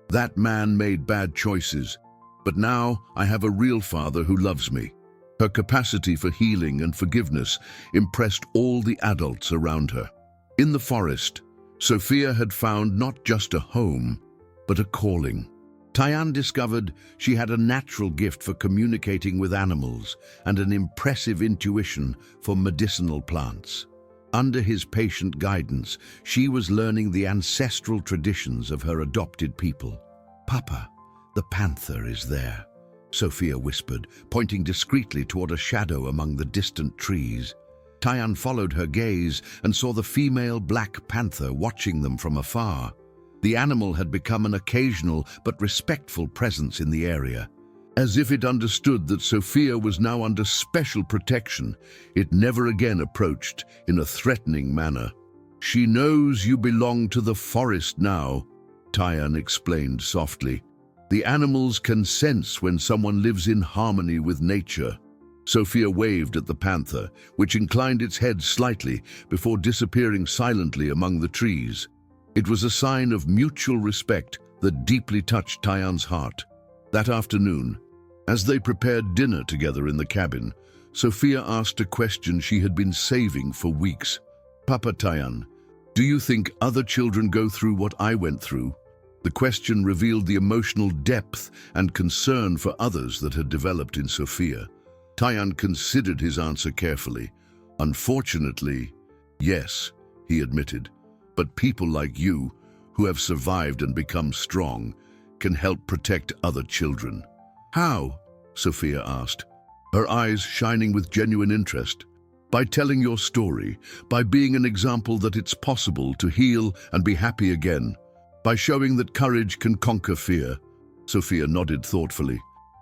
"That man made bad choices, but now I have a real father who loves me." Her capacity for healing and forgiveness impressed all the adults around her. In the forest, Sophia had found not just a home, but a calling. Tyann discovered she had a natural gift for communicating with animals and an impressive intuition for medicinal plants. Under his patient guidance, she was learning the ancestral traditions of her adopted people. "Papa, the panther is there," Sophia whispered, pointing discreetly toward a shadow among the distant trees. Tyann followed her gaze and saw the female black panther watching them from afar. The animal had become an occasional but respectful presence in the area. As if it understood that Sophia was now under special protection, it never again approached in a threatening manner. "She knows you belong to the forest now," Tyann explained softly. "The animals can sense when someone lives in harmony with nature." Sophia waved at the panther, which inclined its head slightly before disappearing silently among the trees. It was a sign of mutual respect that deeply touched Tyann's heart. That afternoon, as they prepared dinner together in the cabin, Sophia asked a question she had been saving for weeks. "Papa Tyann, do you think other children go through what I went through?" The question revealed the emotional depth and concern for others that had developed in Sophia. Tyann considered his answer carefully. "Unfortunately, yes," he admitted. "But people like you, who have survived and become strong, can help protect other children." "How?" Sophia asked, her eyes shining with genuine interest. "By telling your story, by being an example that it's possible to heal and be happy again, by showing that courage can conquer fear." Sophia nodded thoughtfully.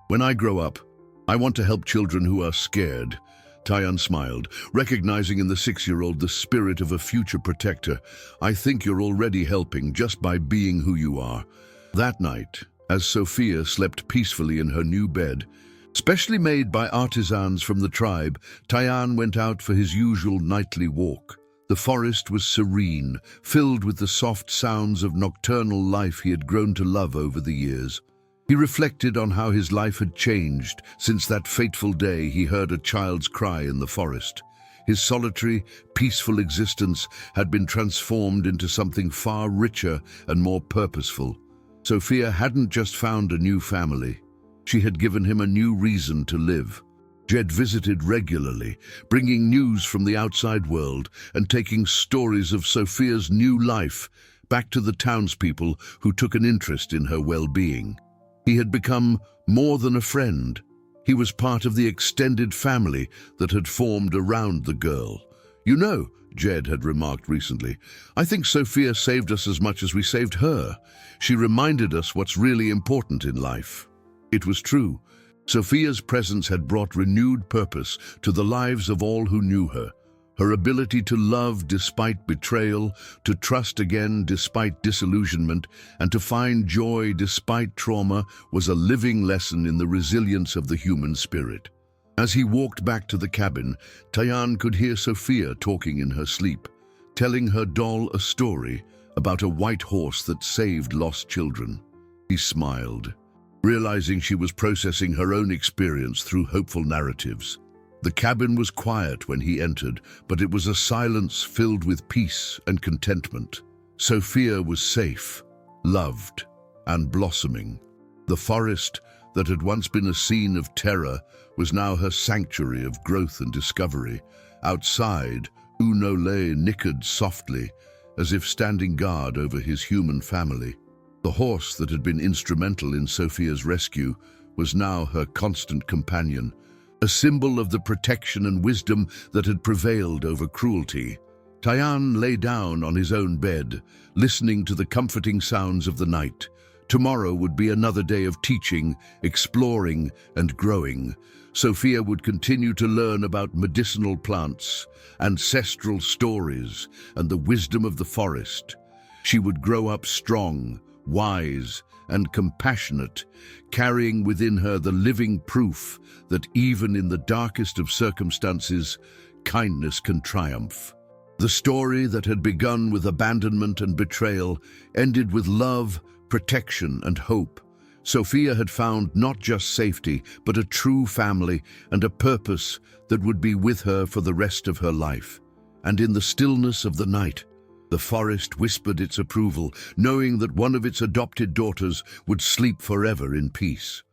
"When I grow up, I want to help children who are scared." Tyann smiled, recognizing in the 6-year-old the spirit of a future protector. "I think you're already helping just by being who you are." That night, as Sophia slept peacefully in her new bed, specially made by artisans from the tribe, Tyann went out for his usual nightly walk. The forest was serene, filled with the soft sounds of nocturnal life he had grown to love over the years. He reflected on how his life had changed since that fateful day he heard a child's cry in the forest. His solitary, peaceful existence had been transformed into something far richer and more purposeful. Sophia hadn't just found a new family. She had given him a new reason to live. Jed visited regularly, bringing news from the outside world and taking stories of Sophia's new life back to the townspeople who took an interest in her well-being. He had become more than a friend. He was part of the extended family that had formed around the girl. "You know," Jed had remarked recently, "I think Sophia saved us as much as we saved her. She reminded us what's really important in life." It was true. Sophia's presence had brought renewed purpose to the lives of all who knew her. Her ability to love despite betrayal, to trust again despite disillusionment, and to find joy despite trauma was a living lesson in the resilience of the human spirit. As he walked back to the cabin, Tyann could hear Sophia talking in her sleep, telling her doll a story about a white horse that saved lost children. He smiled, realizing she was processing her own experience through hopeful narratives. The cabin was quiet when he entered, but it was a silence filled with peace and contentment. Sophia was safe, loved, and blossoming. The forest that had once been a scene of terror was now her sanctuary of growth and discovery. Outside, Unole nickered softly, as if standing guard over his human family. The horse that had been instrumental in Sophia's rescue was now her constant companion, a symbol of the protection and wisdom that had prevailed over cruelty. Tyann lay down on his own bed, listening to the comforting sounds of the night. Tomorrow would be another day of teaching, exploring, and growing. Sophia would continue to learn about medicinal plants, ancestral stories, and the wisdom of the forest. She would grow up strong, wise, and compassionate, carrying within her the living proof that even in the darkest of circumstances, kindness can triumph. The story that had begun with abandonment and betrayal ended with love, protection, and hope. Sophia had found not just safety, but a true family and a purpose that would be with her for the rest of her life. And in the stillness of the night, the forest whispered its approval, knowing that one of its adopted daughters would sleep forever in peace.